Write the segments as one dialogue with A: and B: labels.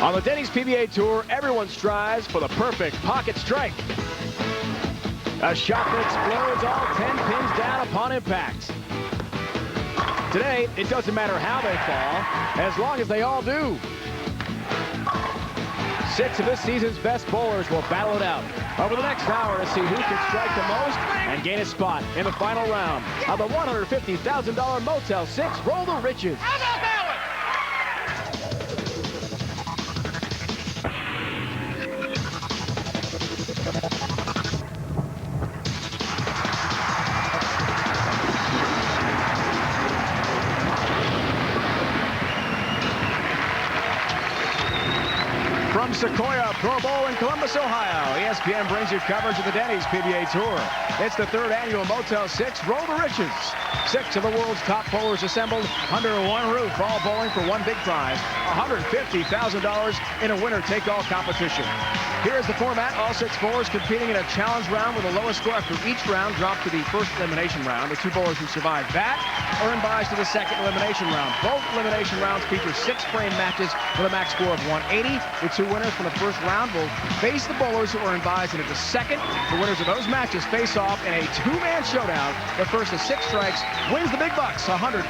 A: On the Denny's PBA Tour, everyone strives for the perfect pocket strike. A shot that explodes all 10 pins down upon impact. Today, it doesn't matter how they fall, as long as they all do. 6 of this season's best bowlers will battle it out over the next hour to see who can strike the most and gain a spot in the final round of the $150,000 Motel 6 Roll the Riches.
B: How about that one?
A: From Sequoia Pro Bowl in Columbus, Ohio, ESPN brings you coverage of the Denny's PBA Tour. It's the 3rd annual Motel 6 Roll the Riches. 6 of the world's top bowlers assembled under one roof, all bowling for one big prize, $150,000 in a winner-take-all competition. Here's the format. All 6 bowlers competing in a challenge round with the lowest score after each round dropped to the first elimination round. The 2 bowlers who survive that earn buys to the second elimination round. Both elimination rounds feature 6-frame matches with a max score of 180. The 2 winners from the first round will face the bowlers who earn buys into the second. The winners of those matches face off in a 2-man showdown. The first of 6 strikes wins the big bucks, $150,000.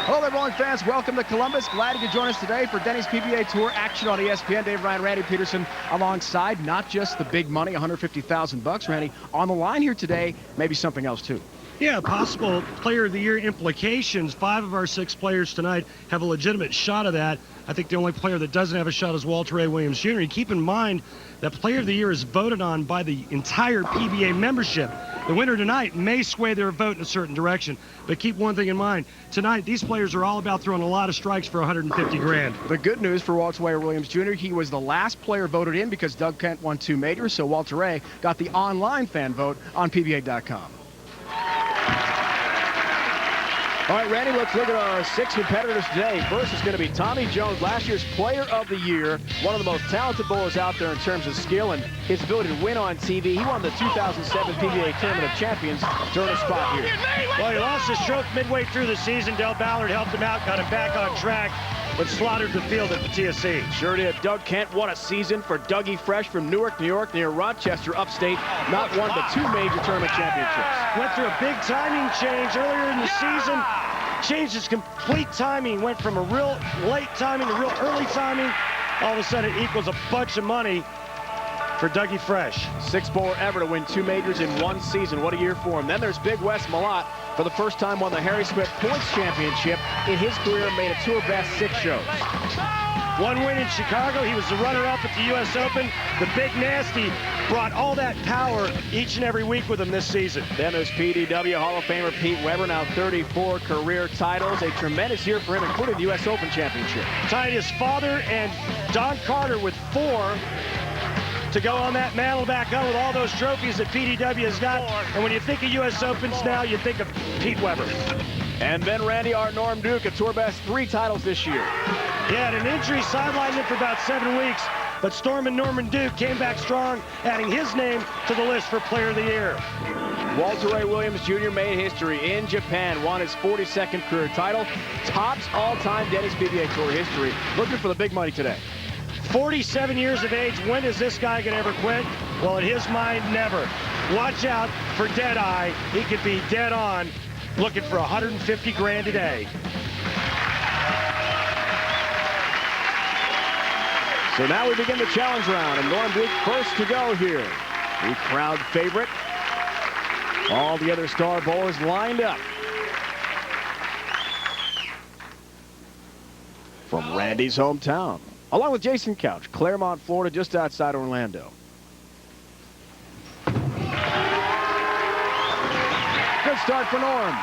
A: Hello there, bowling fans. Welcome to Columbus. Glad you could join us today for Denny's PBA Tour action on ESPN. Dave Ryan, Randy Peterson alongside. Not just the big money, $150,000. Randy, on the line here today, maybe something else too.
C: Yeah, possible Player of the Year implications. 5 of our 6 players tonight have a legitimate shot of that. I think the only player that doesn't have a shot is Walter A. Williams Jr. Keep in mind that Player of the Year is voted on by the entire PBA membership. The winner tonight may sway their vote in a certain direction, but keep one thing in mind. Tonight, these players are all about throwing a lot of strikes for 150 grand.
A: The good news for Walter A. Williams Jr., he was the last player voted in because Doug Kent won 2 majors, so Walter A. got the online fan vote on PBA.com. All right, Randy, let's look at our 6 competitors today. First is going to be Tommy Jones, last year's Player of the Year, one of the most talented bowlers out there in terms of skill and his ability to win on TV. He won the 2007 PBA Tournament of Champions during a spot here.
C: Well, he lost his stroke midway through the season. Del Ballard helped him out, got him back on track, but slaughtered the field at the TSC.
A: Sure did. Doug Kent won a season for Dougie Fresh from Newark, New York, near Rochester, upstate. Not one, but 2 major tournament championships.
C: Went through a big timing change earlier in the season. Changed his complete timing. Went from a real late timing to real early timing. All of a sudden, it equals a bunch of money for Dougie Fresh.
A: 6th bowler ever to win 2 majors in 1 season. What a year for him. Then there's Big Wes Malott. For the first time won the Harry Smith Points Championship. In his career, made a tour best 6 shows.
C: 1 win in Chicago. He was the runner-up at the U.S. Open. The Big Nasty brought all that power each and every week with him this season.
A: Then there's PDW Hall of Famer Pete Weber, now 34 career titles. A tremendous year for him, including the U.S. Open Championship.
C: Tied his father and Don Carter with 4 to go on that mantle back on with all those trophies that PDW has got. And when you think of U.S. Opens now, you think of Pete Weber.
A: And then Randy, our Norm Duke, a tour best 3 titles this year.
C: He had an injury, sidelined him for about 7 weeks, but Stormin' Norman Duke came back strong, adding his name to the list for Player of the Year.
A: Walter A. Williams Jr. made history in Japan, won his 42nd career title, tops all-time Denny's PBA Tour history. Looking for the big money today.
C: 47 years of age. When is this guy going to ever quit? Well, in his mind, never. Watch out for Deadeye. He could be dead on, looking for 150 grand today.
A: So now we begin the challenge round, and Norm Duke first to go here. The crowd favorite. All the other star bowlers lined up. From Randy's hometown, along with Jason Couch, Claremont, Florida, just outside Orlando. Good start for Norm.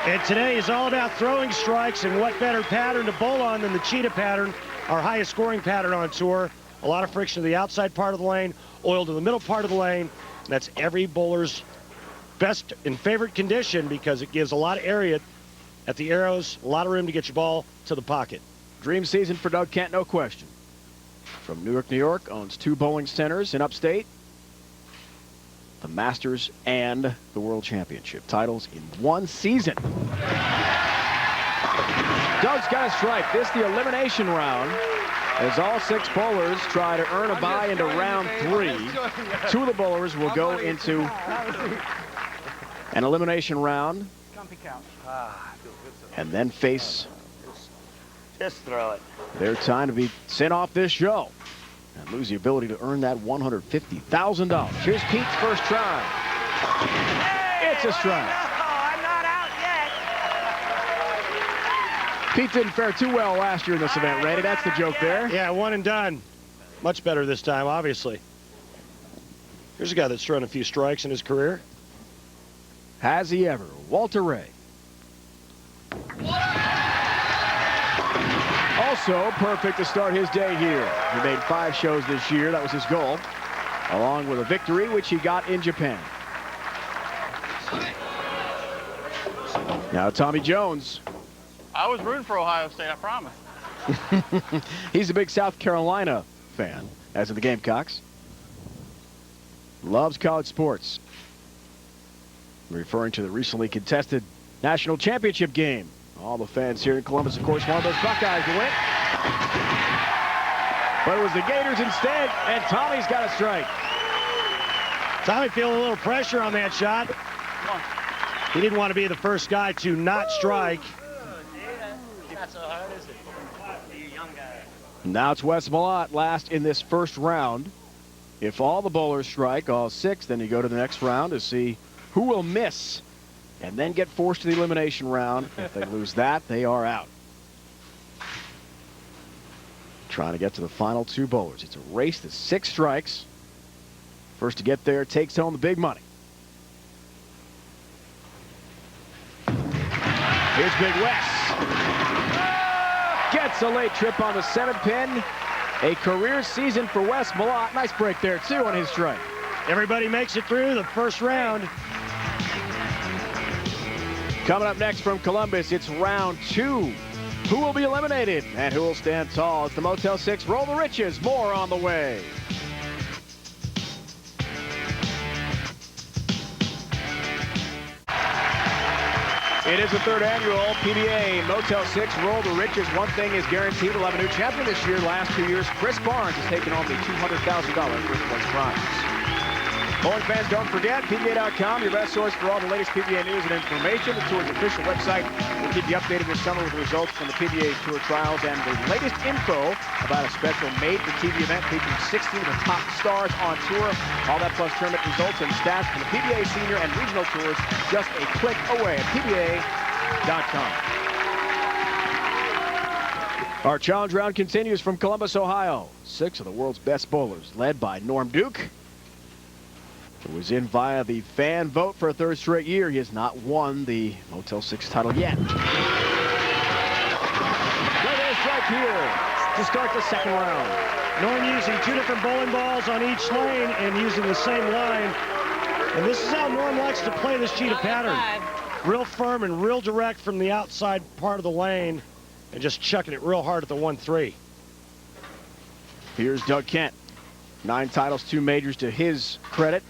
C: And today is all about throwing strikes, and what better pattern to bowl on than the cheetah pattern, our highest scoring pattern on tour. A lot of friction to the outside part of the lane, oil to the middle part of the lane. And that's every bowler's best and favorite condition because it gives a lot of area at the arrows, a lot of room to get your ball to the pocket.
A: Dream season for Doug Kent, no question. From Newark, New York, owns 2 bowling centers in upstate. The Masters and the World Championship titles in 1 season. Doug's got a strike. This the elimination round, as all 6 bowlers try to earn a bye into round 3. 2 of the bowlers will go into an elimination round and then face
B: Just throw it.
A: their time to be sent off this show and lose the ability to earn that $150,000. Here's Pete's first try. It's a strike.
B: I'm not out yet.
A: Pete didn't fare too well last year in this event, Randy. That's the joke there.
C: Yeah, one and done. Much better this time, obviously. Here's a guy that's thrown a few strikes in his career.
A: Has he ever? Walter Ray. Also perfect to start his day here. He made 5 shows this year. That was his goal, along with a victory which he got in Japan. Now Tommy Jones.
D: I was rooting for Ohio State, I promise.
A: He's a big South Carolina fan, as in the Gamecocks. Loves college sports. Referring to the recently contested national championship game. All the fans here in Columbus, of course, wanted those Buckeyes to win. But it was the Gators instead, and Tommy's got a strike.
C: Tommy feeling a little pressure on that shot. He didn't want to be the first guy to not strike.
B: Not so hard, is it? You young guy.
A: Now it's Wes Malott last in this first round. If all the bowlers strike, all 6, then you go to the next round to see who will miss and then get forced to the elimination round. If they lose that, they are out. Trying to get to the final 2 bowlers. It's a race to 6 strikes. First to get there takes home the big money. Here's Big Wes. Gets a late trip on the 7-pin. A career season for Wes Malott. Nice break there, too, on his strike.
C: Everybody makes it through the first round.
A: Coming up next from Columbus, it's round 2. Who will be eliminated and who will stand tall? It's the Motel 6 Roll the Riches. More on the way. It is the 3rd annual PBA Motel 6 Roll the Riches. One thing is guaranteed, we'll have a new champion this year. Last 2 years, Chris Barnes has taken on the $200,000 first place prize. Bowling fans, don't forget, PBA.com, your best source for all the latest PBA news and information. The tour's official website will keep you updated this summer with the results from the PBA Tour trials and the latest info about a special made-for-TV event featuring 16 of the top stars on tour. All that plus tournament results and stats from the PBA Senior and Regional Tours just a click away at PBA.com. Our challenge round continues from Columbus, Ohio. 6 of the world's best bowlers, led by Norm Duke, who was in via the fan vote for a 3rd straight year. He has not won the Motel 6 title yet. Go there, strike here to start the 2nd round.
C: Norm using 2 different bowling balls on each lane and using the same line. And this is how Norm likes to play this cheetah pattern. Real firm and real direct from the outside part of the lane and just chucking it real hard at the 1-3.
A: Here's Doug Kent. 9 titles, 2 majors to his credit.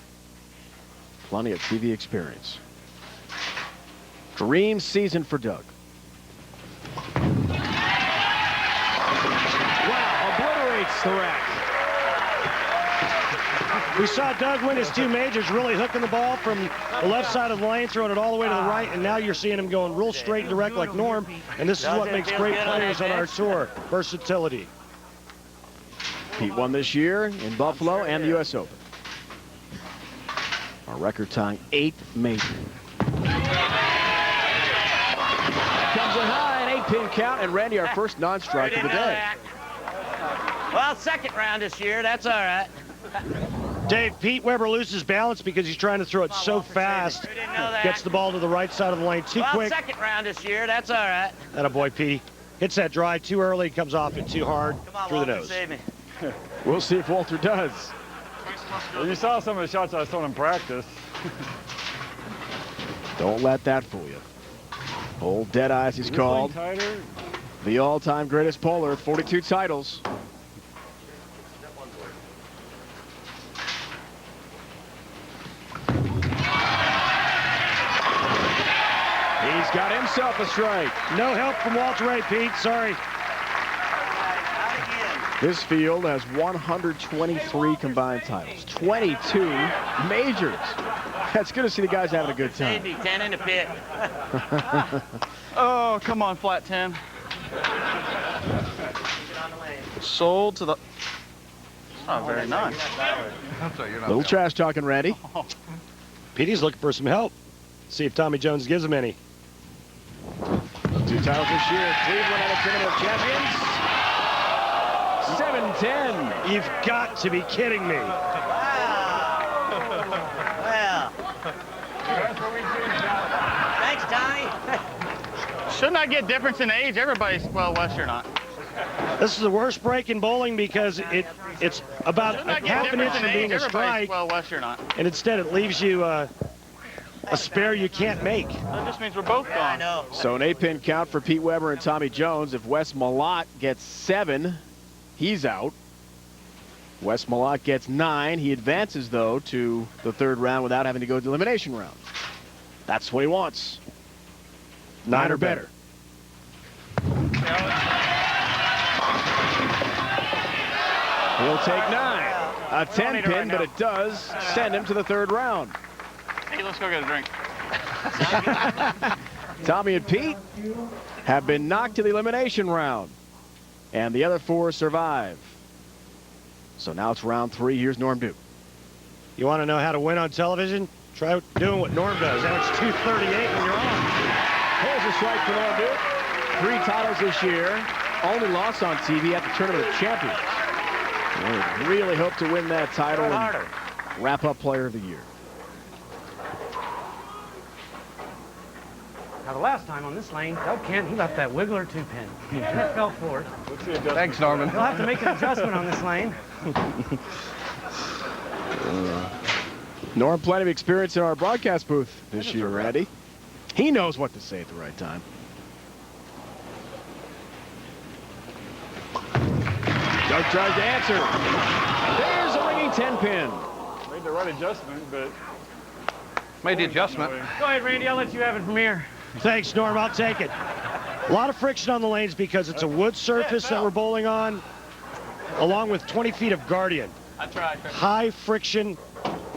A: Plenty of TV experience. Dream season for Doug. Wow, obliterates the rack.
C: We saw Doug win his 2 majors, really hooking the ball from the left side of the lane, throwing it all the way to the right, and now you're seeing him going real straight and direct like Norm, and this is what makes great players on our tour, versatility.
A: Pete won this year in Buffalo and the U.S. Open. A record-tying 8th major. Comes in high, an 8-pin count, and Randy, our first non-strike of the day.
B: Well, 2nd round this year, that's all right.
C: Dave, Pete Weber loses balance because he's trying to throw it so fast. Gets the ball to the right side of the lane too quick.
B: 2nd round this year, that's all right.
C: Attaboy, Petey. Hits that drive too early, comes off it too hard through the nose.
B: Save me.
A: We'll see if Walter does.
D: Well, you saw some of the shots I was throwing in practice.
A: Don't let that fool you. Old Dead Eyes he's called. The all-time greatest bowler, 42 titles. He's got him himself a strike.
C: No help from Walter Ray, Pete. Sorry.
A: This field has 123 combined titles, 22 majors. It's good to see the guys having a good time.
B: 10 in the pit.
E: Oh, come on, flat 10. Sold to the... Oh, very nice.
A: Little trash talking, Randy.
C: Petey's looking for some help. See if Tommy Jones gives him any.
A: 2 titles this year. Cleveland are the tournament champions. 7-10.
C: You've got to be kidding me.
B: Well. Thanks, Tommy.
E: Shouldn't I get difference in age? Everybody's, well, Wes, you're not.
C: This is the worst break in bowling because it's about
E: Shouldn't I get
C: half an
E: difference
C: inch
E: in
C: from being
E: age?
C: a
E: Everybody's,
C: strike,
E: well, Wes, you're not.
C: and instead it leaves you a spare you can't make.
E: That just means we're both
B: Yeah, I
E: gone.
B: know.
A: So an 8-pin count for Pete Weber and Tommy Jones. If Wes Malott gets 7, he's out. Wes Malott gets 9. He advances, though, to the 3rd round without having to go to the elimination round. That's what he wants. 9 or better. He'll take 9. A 10-pin, but it does send him to the 3rd round.
E: Hey, let's go get a drink.
A: Tommy and Pete have been knocked to the elimination round, and the other 4 survive. So now it's round 3. Here's Norm Duke.
C: You want to know how to win on television? Try doing what Norm does. Average 238 when you're on.
A: Here's a strike for Norm Duke. 3 titles this year. Only loss on TV at the Tournament of Champions. They really hope to win that title and wrap up Player of the Year.
F: Now, the last time on this lane, Doug Kent, he left that wiggler 2-pin. And it fell forward.
D: Thanks, Norman.
F: He'll have to make an adjustment on this lane.
A: Norm, plenty of experience in our broadcast booth this year, Randy. He knows what to say at the right time. Doug tries to answer. There's a ringing 10-pin.
D: Made the right adjustment, but...
E: Made the adjustment.
F: Go ahead, Randy. I'll let you have it from here.
C: Thanks, Norm. I'll take it. A lot of friction on the lanes because it's a wood surface that we're bowling on, along with 20 feet of Guardian.
E: I tried.
C: High friction,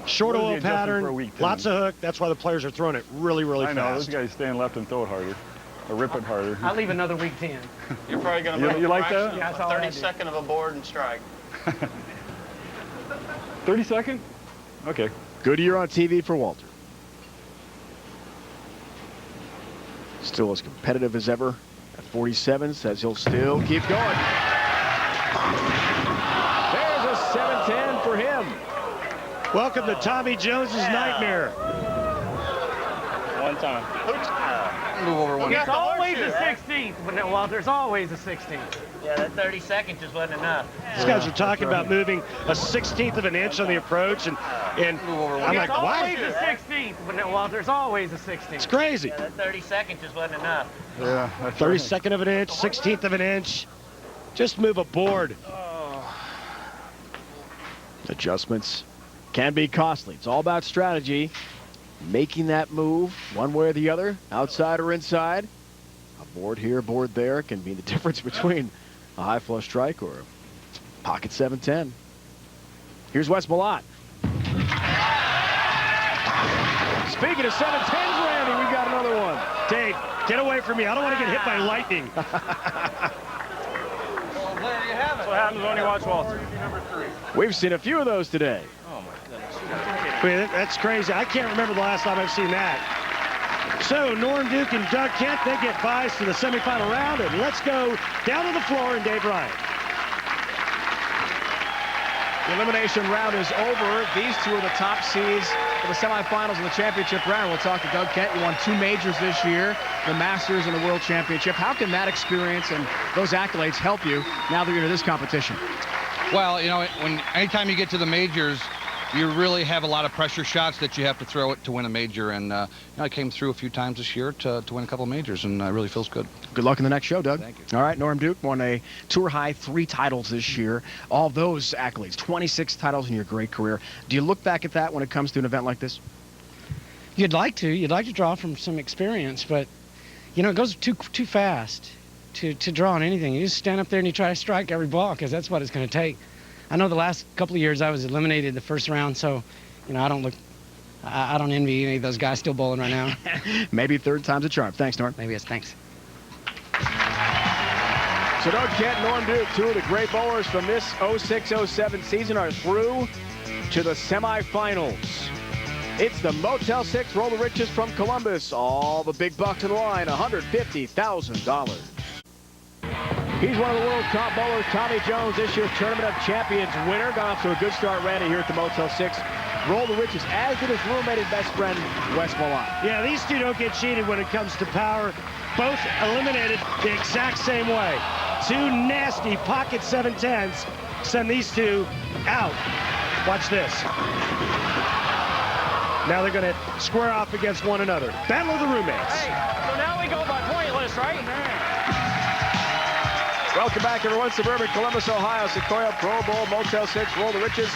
C: short
D: What was the
C: oil
D: adjustment
C: pattern,
D: for a week,
C: lots of hook. That's why the players are throwing it really, really
D: I know, those
C: fast.
D: guys stand left and throw it harder. Or rip it harder.
F: I'll leave another week 10.
E: You're probably going to
D: You like that?
F: Yeah, that's all I do.
E: 32nd of a board and strike.
D: 32nd? Okay.
A: Good year on TV for Walter. Still as competitive as ever at 47. Says he'll still keep going. There's a 7-10 for him.
C: Welcome to Tommy Jones's nightmare.
D: One time.
E: Move over one.
F: It's always the 16th, but no, Walter, it's always the 16th.
B: Yeah, that 30 seconds just wasn't enough.
C: These guys are talking about moving a 1/16 of an inch on the approach, and I'm like,
F: It's always
C: what?
F: the 16th, but no, Walter, it's always the 16th.
C: It's crazy.
B: Yeah, that 30 seconds just wasn't enough.
D: Yeah, that's
C: 32nd of an inch, 1/16 of an inch. Just move a board.
A: Adjustments can be costly. It's all about strategy. Making that move one way or the other, outside or inside. A board here, board there can be the difference between a high flush strike or a pocket 7-10. Here's Wes Malott. Speaking of 7-10s, Randy, we got another one.
C: Dave, get away from me. I don't want to get hit by lightning.
E: Well, there you have it.
D: what happens when you watch Walter.
A: We've seen a few of those today.
C: I mean, that's crazy. I can't remember the last time I've seen that. So Norm Duke and Doug Kent, they get buys to the semifinal round, and let's go down to the floor and Dave Ryan.
A: The elimination round is over. These 2 are the top seeds for the semifinals of the championship round. We'll talk to Doug Kent. You won 2 majors this year, the Masters and the World Championship. How can that experience and those accolades help you now that you're into this competition?
G: Well, you know, anytime you get to the majors, you really have a lot of pressure shots that you have to throw it to win a major. And you know, I came through a few times this year to win a couple of majors, and it really feels good.
A: Good luck in the next show, Doug.
G: Thank you.
A: All right, Norm Duke won a tour-high 3 titles this year. All those accolades, 26 titles in your great career. Do you look back at that when it comes to an event like this?
F: You'd like to. You'd like to draw from some experience, but you know, it goes too fast to draw on anything. You just stand up there and you try to strike every ball because that's what it's going to take. I know the last couple of years I was eliminated the first round, so, you know, I don't envy any of those guys still bowling right now.
A: Maybe third time's a charm. Thanks, Norm.
F: Maybe it's thanks.
A: So Doug Kent, Norm Duke, two of the great bowlers from this 06-07 season are through to the semifinals. It's the Motel 6 Roll the Riches from Columbus. All the big bucks in the line, $150,000. He's one of the world's top bowlers, Tommy Jones, this year's Tournament of Champions winner. Got off to a good start, Randy, here at the Motel 6. Roll the Riches, as did his roommate and best friend, Wes Millat.
C: Yeah, these two don't get cheated when it comes to power. Both eliminated the exact same way. Two nasty pocket 710s send these two out. Watch this. Now they're going to square off against one another. Battle of the roommates.
B: Hey, so now we go by point list, right?
A: Welcome back, everyone. Suburban Columbus, Ohio. Sequoia Pro Bowl Motel 6 Roll the Riches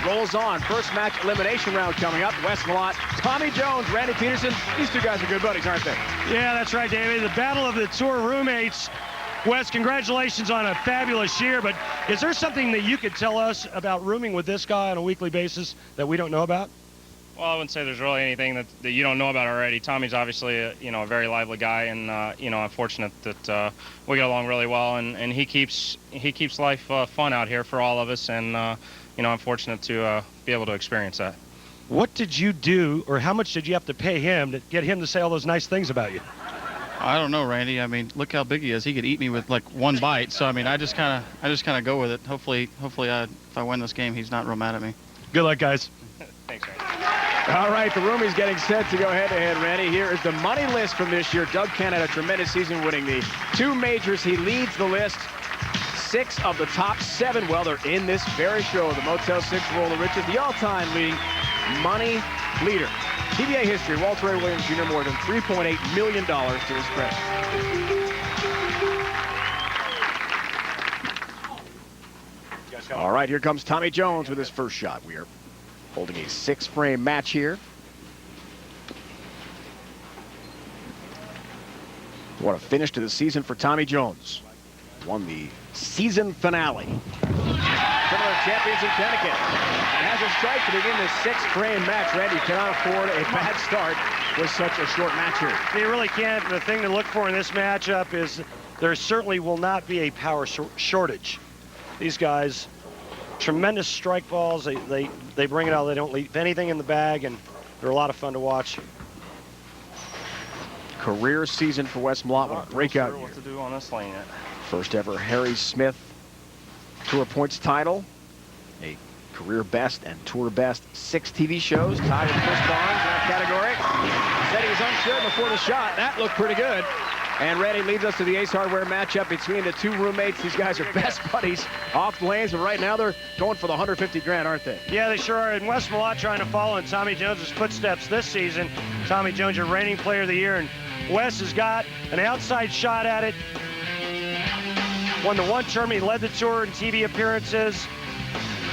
A: rolls on. First match elimination round coming up. Wes Millat, Tommy Jones, Randy Peterson. These two guys are good buddies, aren't they?
C: Yeah, that's right, David. The battle of the tour roommates. Wes, congratulations on a fabulous year, but is there something that you could tell us about rooming with this guy on a weekly basis that we don't know about?
E: Well, I wouldn't say there's really anything that you don't know about already. Tommy's obviously a very lively guy, and I'm fortunate that we get along really well, and he keeps life fun out here for all of us, and I'm fortunate to be able to experience that.
C: What did you do, or how much did you have to pay him to get him to say all those nice things about you?
H: I don't know, Randy. I mean, look how big he is. He could eat me with like one bite. So I mean, I just kind of go with it. Hopefully, if I win this game, he's not real mad at me.
C: Good luck, guys.
E: Thanks, Randy.
A: All right, the roomie's getting set to go head-to-head, Randy. Here is the money list from this year. Doug Kent had a tremendous season winning the two majors. He leads the list. 6 of the top 7, well, they're in this very show, the Motel 6 Roll the Riches, the all-time leading money leader. PBA history, Walter A. Williams Jr., more than $3.8 million to his credit. All right, here comes Tommy Jones with his first shot. We are holding a 6-frame match here. What a finish to the season for Tommy Jones. Won the season finale. Similar champions in Connecticut. And has a strike to begin this 6-frame match. Randy, cannot afford a bad start with such a short match here.
C: You really can't. The thing to look for in this matchup is there certainly will not be a power shortage. These guys, tremendous strike balls. They bring it out. They don't leave anything in the bag, and they're a lot of fun to watch.
A: Career season for Wes Millat. What a breakout
E: Not sure what to do on this lane yet.
A: First ever Harry Smith Tour Points title. A career best and tour best 6 TV shows. Tied with Chris Barnes in that category. Said he was unsure before the shot. That looked pretty good. And Randy leads us to the Ace Hardware matchup between the two roommates. These guys are best buddies off the lanes, but right now they're going for the 150 grand, aren't they?
C: Yeah, they sure are. And Wes Millat trying to follow in Tommy Jones's footsteps this season. Tommy Jones, your reigning player of the year, and Wes has got an outside shot at it. Won the one tournament, he led the tour in TV appearances,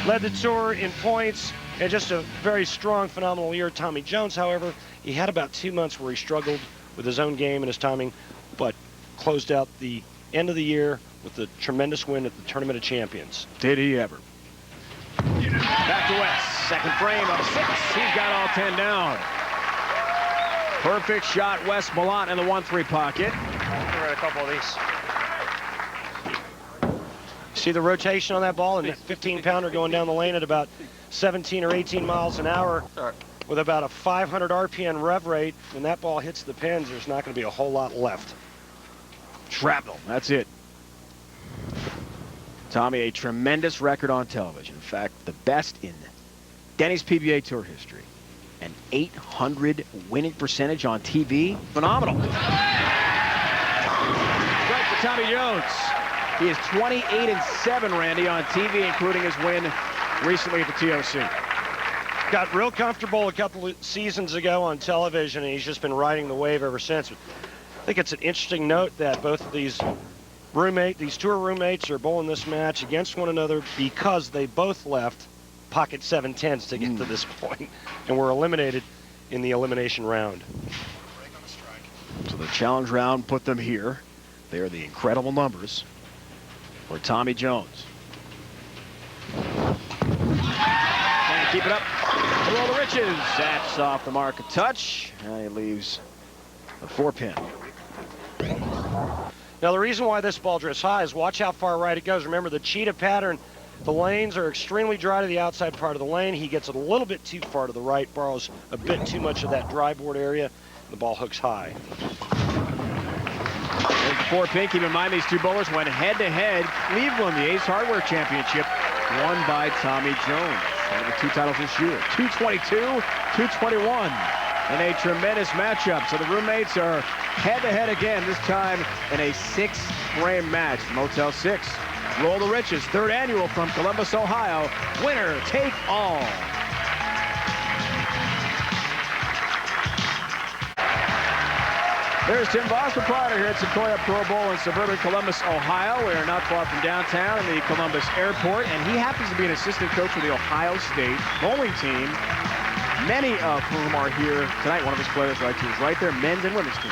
C: led the tour in points, and just a very strong, phenomenal year. Tommy Jones, however, he had about 2 months where he struggled with his own game and his timing, but closed out the end of the year with a tremendous win at the Tournament of Champions.
A: Did he ever? Back to Wes. Second frame of 6. He's got all 10 down. Perfect shot, Wes Millat in the 1-3 pocket.
E: We're at a couple of these.
C: See the rotation on that ball, and that 15-pounder going down the lane at about 17 or 18 miles an hour with about a 500 RPM rev rate. When that ball hits the pins, there's not going to be a whole lot left.
A: Shrapnel, that's it. Tommy, a tremendous record on television. In fact, the best in Denny's PBA Tour history. An 800 winning percentage on TV. Phenomenal. Strike for Tommy Jones. He is 28-7, Randy, on TV, including his win recently at the TOC.
C: Got real comfortable a couple of seasons ago on television, and he's just been riding the wave ever since. I think it's an interesting note that both of these tour roommates are bowling this match against one another because they both left pocket 710s to get to this point and were eliminated in the elimination round.
A: So the challenge round put them here. They are the incredible numbers for Tommy Jones. Can't keep it up. Roll the Riches. That's off the mark, a touch. And he leaves a 4-pin.
C: Now, the reason why this ball drifts high is watch how far right it goes. Remember, the cheetah pattern, the lanes are extremely dry to the outside part of the lane. He gets a little bit too far to the right, borrows a bit too much of that dry board area. The ball hooks high.
A: There's the 4-pin. Keep in mind, these two bowlers went head-to-head. Cleveland, the Ace Hardware Championship, won by Tommy Jones. One of the 2 titles this year. 222, 221. In a tremendous matchup. So the roommates are head-to-head again, this time in a 6-frame match. Motel 6. Roll the Riches, 3rd annual from Columbus, Ohio. Winner take all. There's Tim Voss, proprietor here at Sequoia Pro Bowl in suburban Columbus, Ohio. We are not far from downtown in the Columbus airport, and he happens to be an assistant coach for the Ohio State bowling team, many of whom are here tonight. One of his players right here is right there, men's and women's team.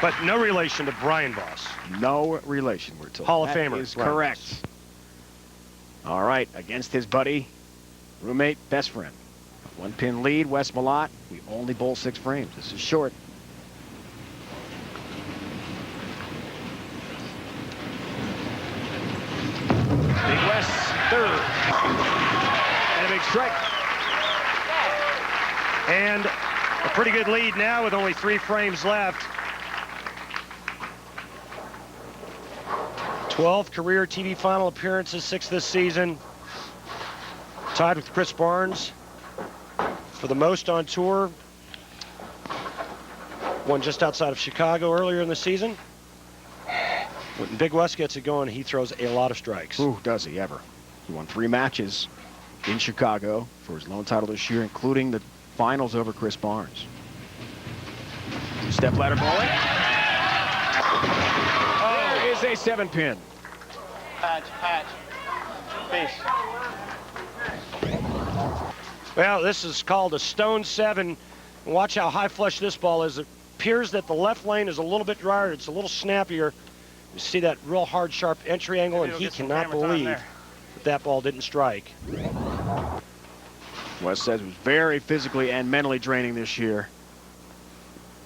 C: But no relation to Brian Voss.
A: No relation, we're told.
C: Hall of Famer.
A: That is correct. All right, against his buddy, roommate, best friend. 1-pin lead, Wes Malott. We only bowl 6 frames. This is short. Big Wes, 3rd. And a big strike.
C: And a pretty good lead now with only 3 frames left. 12 career TV final appearances, 6 this season. Tied with Chris Barnes for the most on tour. Won just outside of Chicago earlier in the season. When Big Wes gets it going, he throws a lot of strikes.
A: Ooh, does he ever. He won 3 matches in Chicago for his lone title this year, including the finals over Chris Barnes. Step ladder bowling. Oh, there is a 7-pin.
B: Patch. Peace.
C: Well, this is called a stone 7. Watch how high flush this ball is. It appears that the left lane is a little bit drier. It's a little snappier. You see that real hard, sharp entry angle, and he cannot believe that ball didn't strike.
A: Wes says it was very physically and mentally draining this year.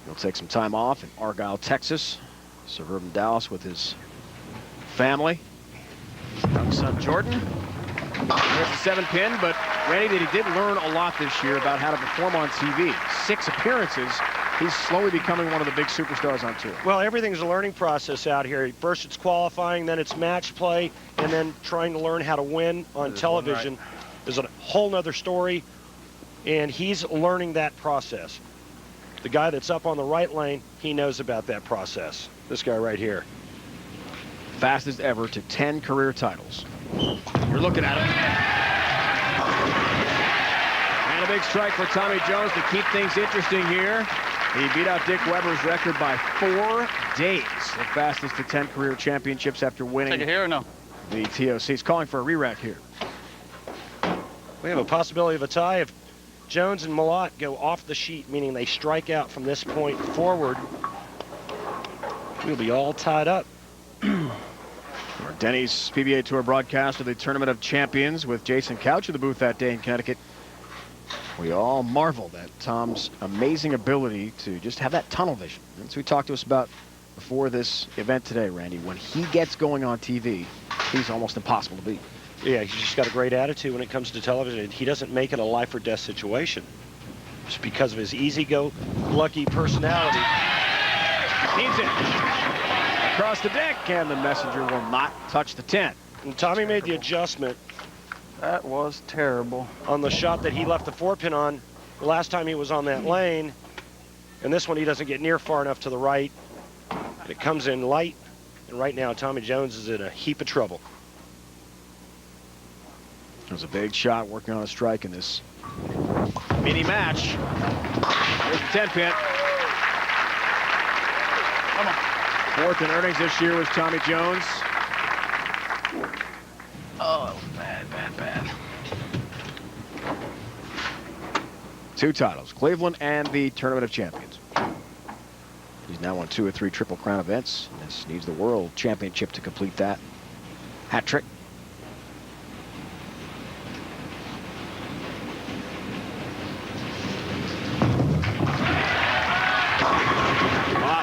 A: He'll take some time off in Argyle, Texas, suburban Dallas with his family. Young son Jordan. There's a 7-pin, but Randy, that he did learn a lot this year about how to perform on TV. 6 appearances. He's slowly becoming one of the big superstars on tour.
C: Well, everything's a learning process out here. First it's qualifying, then it's match play, and then trying to learn how to win on television is a whole nother story, and he's learning that process. The guy that's up on the right lane, he knows about that process. This guy right here.
A: Fastest ever to 10 career titles. You're looking at him. And a big strike for Tommy Jones to keep things interesting here. He beat out Dick Weber's record by 4 days. The fastest to 10 career championships after winning
H: Take it here or no?
A: the TOC. He's calling for a re-rack here.
C: We have a possibility of a tie if Jones and Malott go off the sheet, meaning they strike out from this point forward. We'll be all tied up.
A: Our Denny's PBA Tour broadcast of the Tournament of Champions with Jason Couch in the booth that day in Connecticut. We all marveled at Tom's amazing ability to just have that tunnel vision. That's what he talked to us about before this event today, Randy. When he gets going on TV, he's almost impossible to beat.
C: Yeah, he's just got a great attitude when it comes to television. He doesn't make it a life or death situation. Just because of his easy-go-lucky personality.
A: Needs it. Across the deck, and the messenger will not touch the 10.
C: And Tommy made the adjustment.
H: That was terrible.
C: On the shot that he left the 4-pin on the last time he was on that lane. And this one he doesn't get near far enough to the right. And it comes in light. And right now Tommy Jones is in a heap of trouble.
A: It was a big shot working on a strike in this mini match. Here's the 10-pin.
H: Come on.
A: 4th in earnings this year was Tommy Jones.
H: Oh, bad.
A: 2 titles, Cleveland and the Tournament of Champions. He's He's now won 2 or 3 Triple Crown events. This needs the World Championship to complete that hat trick.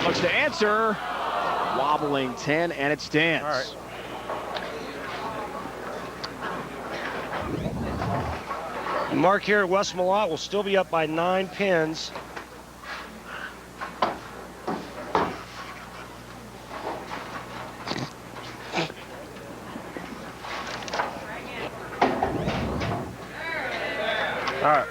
A: Looks to answer. Wobbling 10, and it stands.
E: All right.
C: Mark here at West Malott will still be up by 9 pins.
E: All right.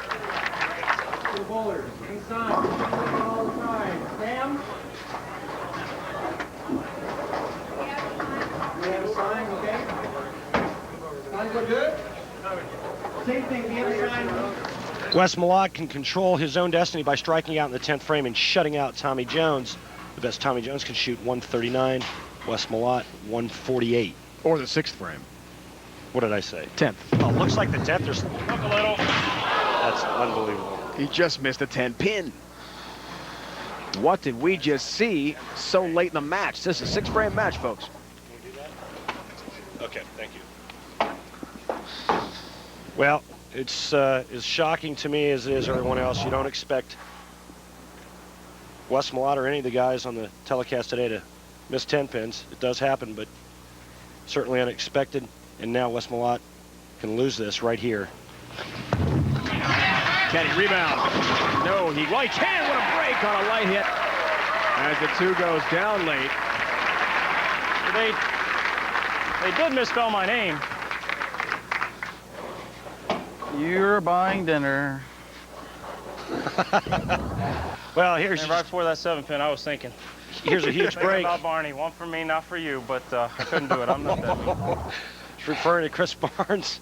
C: Wes Malott can control his own destiny by striking out in the 10th frame and shutting out Tommy Jones. The best Tommy Jones can shoot 139, Wes Malott 148.
A: Or the 6th frame.
C: What did I say?
A: 10th.
C: Oh, looks like the 10th. There's
E: Look a little.
C: That's unbelievable.
A: He just missed a 10 pin. What did we just see so late in the match? This is a 6-frame match, folks.
C: Okay, thank you. Well, it's as shocking to me as it is everyone else. You don't expect Wes Malott or any of the guys on the telecast today to miss 10 pins. It does happen, but certainly unexpected. And now Wes Malott can lose this right here.
A: Can he rebound? No, he can. What a break on a light hit. As the 2 goes down late.
E: They did misspell my name.
H: You're buying dinner.
C: Well, here's
E: And right before that 7 pin, I was thinking.
C: Here's a huge
E: Thinking
C: break.
E: about Barney. One for me, not for you, but I couldn't do it. I'm not that mean.
C: He's referring to Chris Barnes.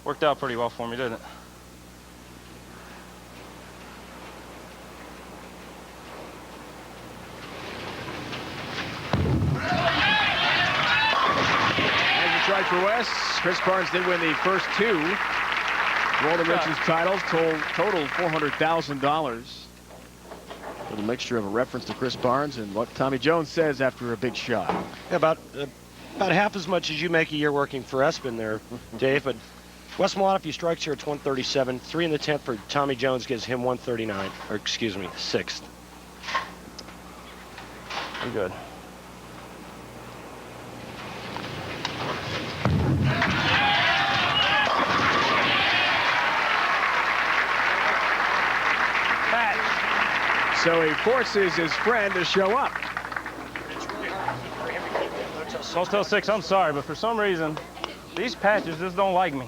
E: Worked out pretty well for me, didn't it?
A: As a strike for Wes, Chris Barnes did win the first 2 Golden Riches titles, total $400,000. A little mixture of a reference to Chris Barnes and what Tommy Jones says after a big shot.
C: Yeah, about half as much as you make a year working for Espen there, Dave. But Wes Malott, if he strikes here, it's 137. 3 in the 10th for Tommy Jones gives him 139, or excuse me, 6th.
E: We're good.
A: So he forces his friend to show up.
E: Motel 6, I'm sorry, but for some reason, these patches just don't like me.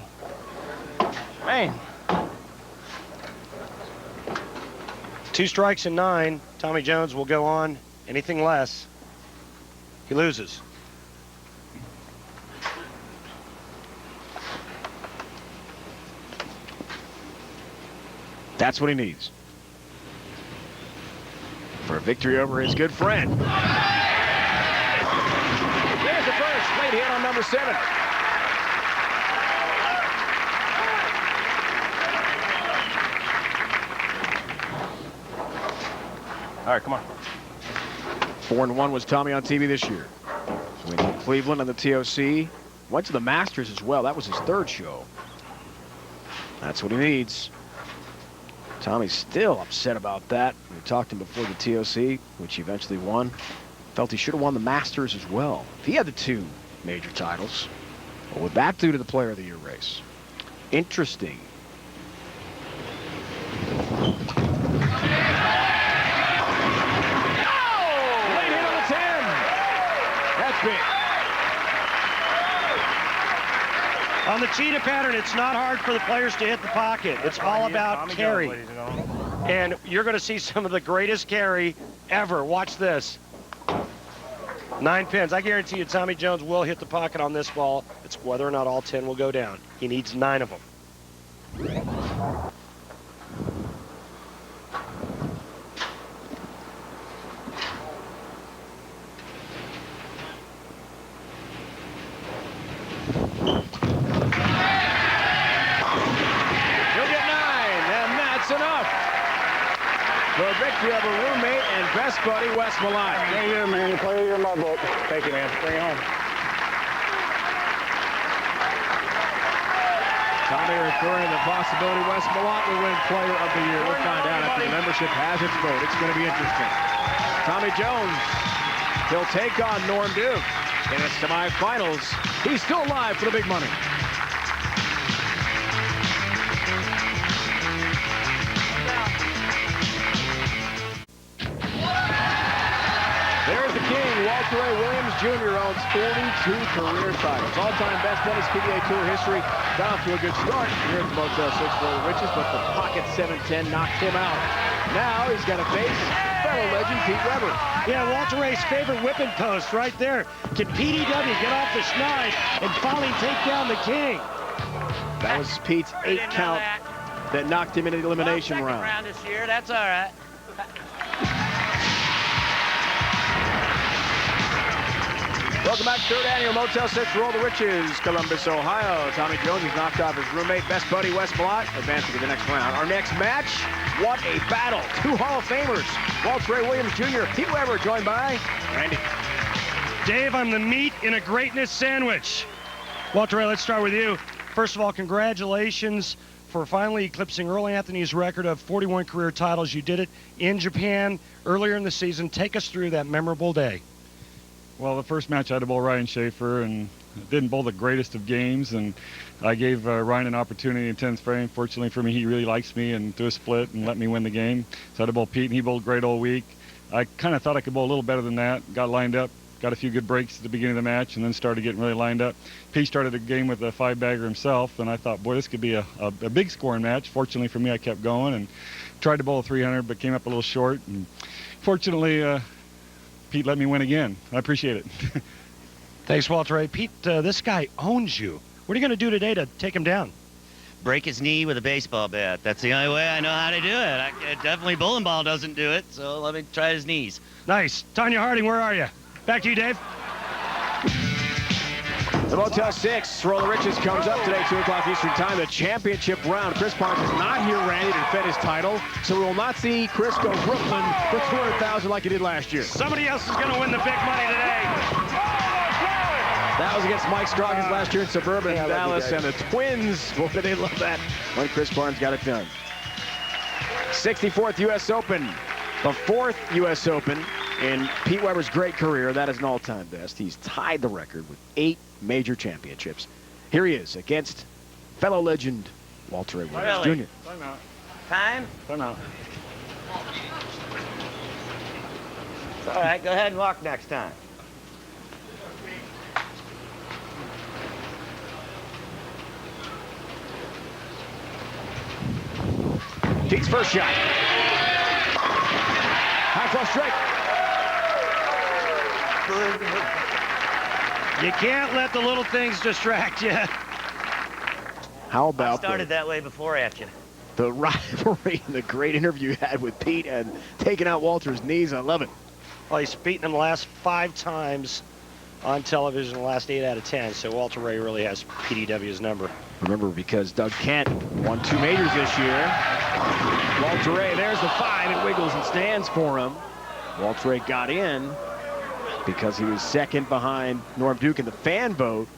E: Man.
C: 2 strikes and 9. Tommy Jones will go on. Anything less, he loses.
A: That's what he needs for a victory over his good friend. There's the first late hit on number 7.
E: All right, come on.
A: 4-1 was Tommy on TV this year. Winning in Cleveland on the TOC. Went to the Masters as well. That was his 3rd show. That's what he needs. Tommy's still upset about that. We talked to him before the TOC, which he eventually won. Felt he should have won the Masters as well. If he had the 2 major titles, what would that do to the Player of the Year race? Interesting. Late hit on the 10. That's big.
C: On the cheetah pattern, it's not hard for the players to hit the pocket. It's all about carry. And you're going to see some of the greatest carry ever. Watch this. 9 pins. I guarantee you Tommy Jones will hit the pocket on this ball. It's whether or not all 10 will go down. He needs 9 of them.
A: for a victory over roommate and best buddy, Wes Malott.
D: Thank you, man. Player of the year in my book. Thank you, man. Bring it home.
A: Tommy referring to the possibility Wes Malott will win Player of the Year. We'll find out after the membership has its vote. It's going to be interesting. Tommy Jones, he'll take on Norm Duke in the semifinals. He's still alive for the big money. There's the king. Walter Ray Williams Jr. owns 42 career titles. All-time best tennis PBA Tour history. Got off to a good start here at the Motel 6 for the Riches, but the pocket 710 knocked him out. Now he's got to face fellow legend Pete Weber.
C: Yeah, Walter Ray's favorite whipping post right there. Can PDW get off the schneid and finally take down the king?
A: That was Pete's 8 count that knocked him into the elimination round.
B: Round this year, that's all right.
A: Welcome back to third annual Motel 6 Roll the Riches, Columbus, Ohio. Tommy Jones has knocked off his roommate, best buddy, Wes Malott, advancing to the next round. Our next match, what a battle. 2 Hall of Famers, Walter Ray Williams Jr., Pete Weber, joined by Randy.
C: Dave, I'm the meat in a greatness sandwich. Walter Ray, let's start with you. First of all, congratulations for finally eclipsing Earl Anthony's record of 41 career titles. You did it in Japan earlier in the season. Take us through that memorable day.
D: Well, the first match I had to bowl Ryan Schaefer and didn't bowl the greatest of games, and I gave Ryan an opportunity in 10th frame. Fortunately for me, he really likes me and threw a split and let me win the game. So I had to bowl Pete, and he bowled great all week. I kind of thought I could bowl a little better than that. Got lined up, got a few good breaks at the beginning of the match, and then started getting really lined up. Pete started the game with a 5-bagger himself, and I thought, boy, this could be a big scoring match. Fortunately for me, I kept going and tried to bowl a 300, but came up a little short. And fortunately, Pete let me win again. I appreciate it.
C: Thanks, Walter Ray. Pete, this guy owns you. What are you going to do today to take him down?
I: Break his knee with a baseball bat. That's the only way I know how to do it. Definitely bowling ball doesn't do it, so let me try his knees.
C: Nice. Tanya Harding, where are you? Back to you, Dave.
A: The Motel 6 Roll the Riches comes up today, 2 o'clock Eastern Time. The championship round. Chris Parks is not here, Randy, to defend his title, so we will not see Chris go Brooklyn for $200,000 like he did last year.
C: Somebody else is going to win the big money today.
A: That was against Mike Scroggins last year in suburban Dallas, and the Twins, boy, did they love that when Chris Barnes got it done. 64th U.S. Open, the 4th U.S. Open in Pete Weber's great career. That is an all-time best. He's tied the record with 8 major championships. Here he is against fellow legend Walter Ray Williams Jr.
D: Time out.
B: Time?
D: Time out.
B: All right, go ahead and walk next time.
A: Pete's first shot. High cross strike.
C: You can't let the little things distract you.
A: How about
B: I started that way before at you.
A: the rivalry and the great interview you had with Pete and taking out Walter's knees? I love it.
C: Well, he's beaten him the last 5 times on television, the last 8 out of 10, so Walter Ray really has PDW's number.
A: Remember, because Doug Kent won 2 majors this year. Walter Ray, there's the 5. It wiggles and stands for him. Walter Ray got in because he was second behind Norm Duke in the fan vote.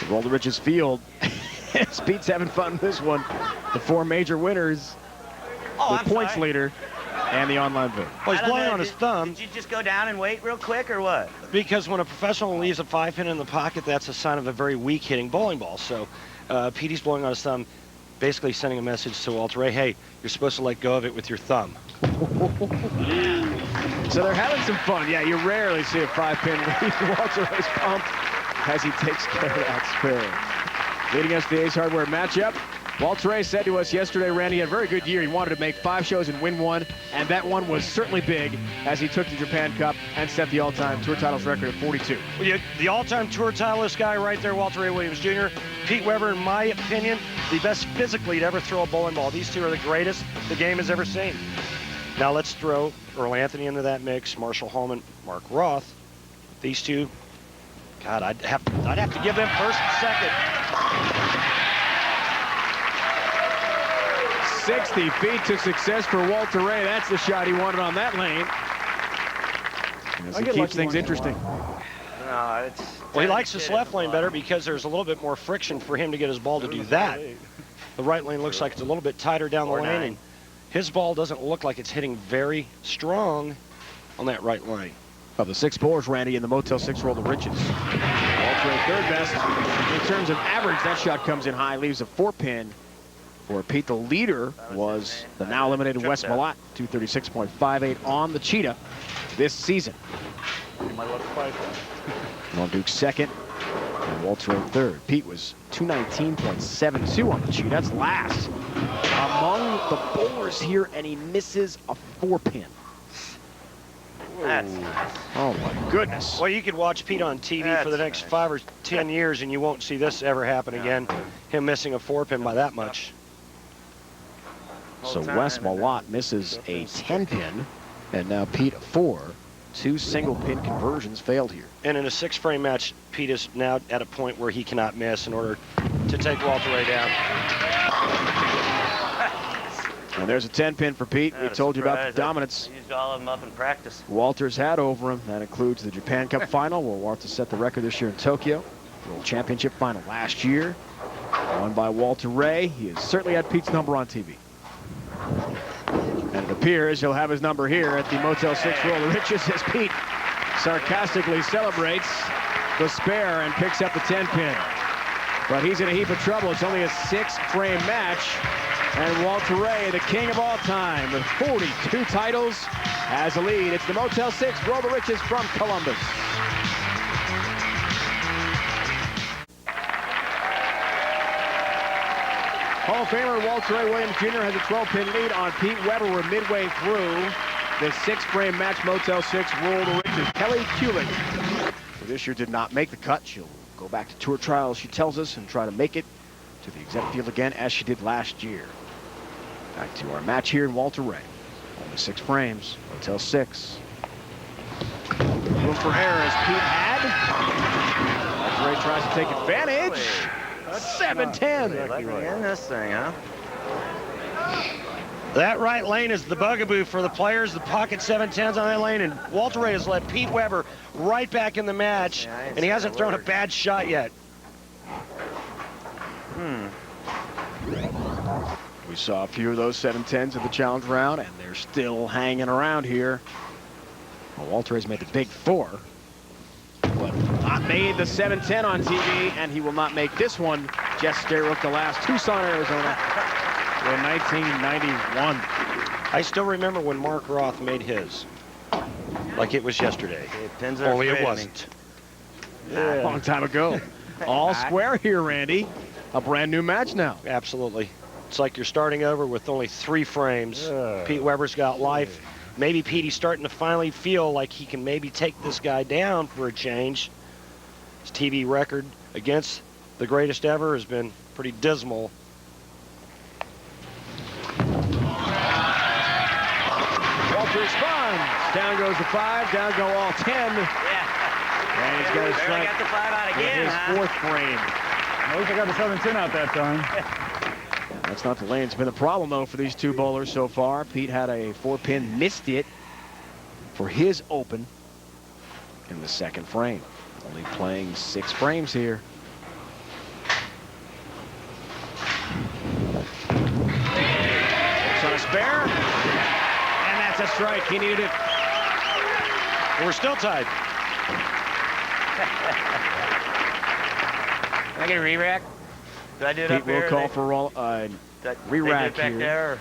A: Roll the Riches field. Pete's having fun with this one. The 4 major winners, the points leader, and the online vote.
C: Well, he's blowing on his thumb.
B: Did you just go down and wait real quick, or what?
C: Because when a professional leaves a 5-pin in the pocket, that's a sign of a very weak hitting bowling ball. So Petey's blowing on his thumb, basically sending a message to Walter Ray, hey, you're supposed to let go of it with your thumb.
A: So they're having some fun. Yeah, you rarely see a 5-pin leave Walter Ray's pump as he takes care of that spare. Leading us to the Ace Hardware matchup. Walter Ray said to us yesterday, Randy had a very good year. He wanted to make 5 shows and win 1, and that one was certainly big as he took the Japan Cup and set the all-time tour titles record of 42.
C: Well, the all-time tour titleist guy right there, Walter Ray Williams Jr. Pete Weber, in my opinion, the best physically to ever throw a bowling ball. These two are the greatest the game has ever seen. Now let's throw Earl Anthony into that mix, Marshall Holman, Mark Roth. These two, God, I'd have to give them first and second.
A: 60 feet to success for Walter Ray. That's the shot he wanted on that lane. As he keeps things interesting.
B: No, it's...
C: Well, he likes this left lane better because there's a little bit more friction for him to get his ball to do that. The right lane looks like it's a little bit tighter down the lane, and his ball doesn't look like it's hitting very strong on that right lane.
A: Of the 6 bowlers, Randy, in the Motel 6 roll the riches. Walter Ray third best. In terms of average, that shot comes in high, leaves a 4-pin. For Pete, the leader was the now eliminated Wes Malott, 236.58 on the Cheetah this season. Ron Duke second, and Walter Ray third. Pete was 219.72 on the Cheetah. That's last among the bowlers here, and he misses a 4-pin. Oh my goodness.
C: Well, you could watch Pete on TV for the next 5 or 10 years and you won't see this ever happen again. Him missing a 4-pin by that much.
A: So Wes Malott misses a 10-pin, and now Pete 4. 2 single-pin conversions failed here.
C: And in a 6-frame match, Pete is now at a point where he cannot miss in order to take Walter Ray down.
A: And there's a 10-pin for Pete. We told you about the dominance
I: Used all of them up in practice.
A: Walter's had over him. That includes the Japan Cup final, where Walter set the record this year in Tokyo. World Championship final last year, won by Walter Ray. He has certainly had Pete's number on TV. And it appears he'll have his number here at the Motel 6 roll of riches as Pete sarcastically celebrates the spare and picks up the 10-pin. But he's in a heap of trouble. It's only a 6-frame match. And Walter Ray, the king of all time, with 42 titles, has a lead. It's the Motel 6 roll of riches from Columbus. Hall of Famer Walter Ray Williams Jr. has a 12-pin lead on Pete Weber. We're midway through the 6-frame match, Motel 6 roll of riches. Kelly Kulick, who this year did not make the cut. She'll go back to tour trials, she tells us, and try to make it to the exec field again as she did last year. Back to our match here in Walter Ray. Only 6 frames, Motel 6. Room for error as Pete had. Walter Ray tries to take advantage. 7-10.
I: Let me in this thing, huh?
C: That right lane is the bugaboo for the players. The pocket 7-10s on that lane, and Walter Ray has led Pete Weber right back in the match, and he hasn't thrown a bad shot yet.
A: We saw a few of those 7-10s at the challenge round, and they're still hanging around here. Well, Walter has made the big 4, but not made the 7-10 on TV, and he will not make this one. Jess Sterrook, the last Tucson, Arizona, in 1991.
C: I still remember when Mark Roth made his, like it was yesterday.
I: Pins
C: Only it wasn't.
A: Yeah. A long time ago. All square here, Randy. A brand new match now.
C: Absolutely. It's like you're starting over with only 3 frames. Pete Weber's got life. Maybe Petey's starting to finally feel like he can maybe take this guy down for a change. His TV record against the greatest ever has been pretty dismal.
A: Walter responds. Down goes the 5. Down go all 10.
I: Yeah.
A: And he's got his
I: Barely
A: strike.
I: got the 5 out again,
A: His
I: huh?
A: 4th frame.
D: At least I got the 7-10 out that time.
A: That's not the lane. It's been a problem, though, for these 2 bowlers so far. Pete had a 4-pin, missed it for his open in the 2nd frame. Only playing 6 frames here. Looks on a spare. And that's a strike. He needed it.
C: And we're still tied.
I: Can I get a re-rack? Did I do it
A: Pete
I: up here?
A: will call for re-rack
I: back
A: here.
I: there?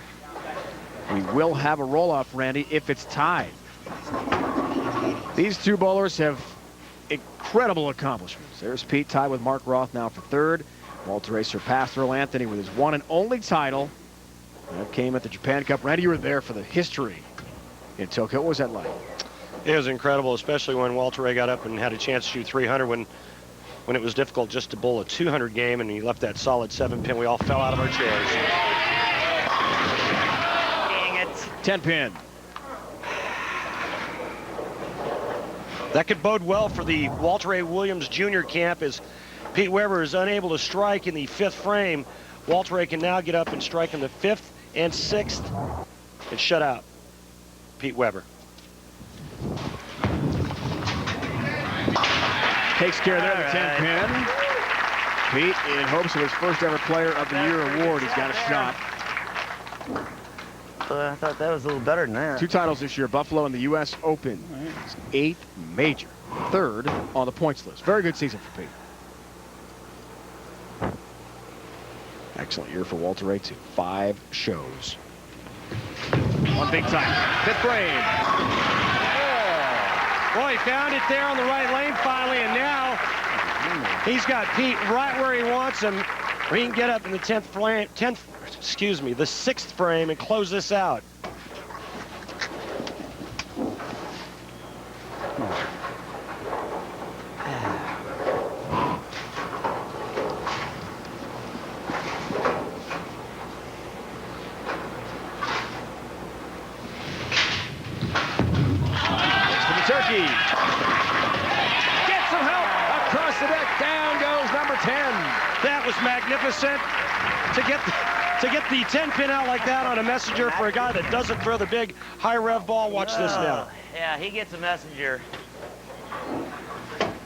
A: We will have a roll-off, Randy, if it's tied. These 2 bowlers have incredible accomplishments. There's Pete tied with Mark Roth now for 3rd. Walter Ray surpassed Earl Anthony with his 1 and only title. That came at the Japan Cup. Randy, you were there for the history in Tokyo. What was that like?
C: It was incredible, especially when Walter Ray got up and had a chance to shoot 300 when it was difficult just to bowl a 200 game, and he left that solid 7-pin. We all fell out of our chairs.
I: Dang it.
A: 10-pin.
C: That could bode well for the Walter Ray Williams Jr. camp as Pete Weber is unable to strike in the 5th frame. Walter Ray can now get up and strike in the 5th and 6th, and shut out Pete Weber.
A: Takes care there of the 10 pin. Pete, in hopes of his first ever Player of the Year award, he's got a shot.
I: I thought that was a little better than that.
A: 2 titles this year, Buffalo and the U.S. Open. His 8th major, 3rd on the points list. Very good season for Pete. Excellent year for Walter Ray, too. 5 shows. One big time. 5th frame.
C: Boy, he found it there on the right lane finally, and now he's got Pete right where he wants him, where he can get up in the 10th frame, the 6th frame and close this out.
A: Turkey. Get some help across the deck. Down goes number 10.
C: That was magnificent to get the 10 pin out like that on a messenger for a guy that doesn't throw the big high rev ball. Watch this now.
I: Yeah, he gets a messenger.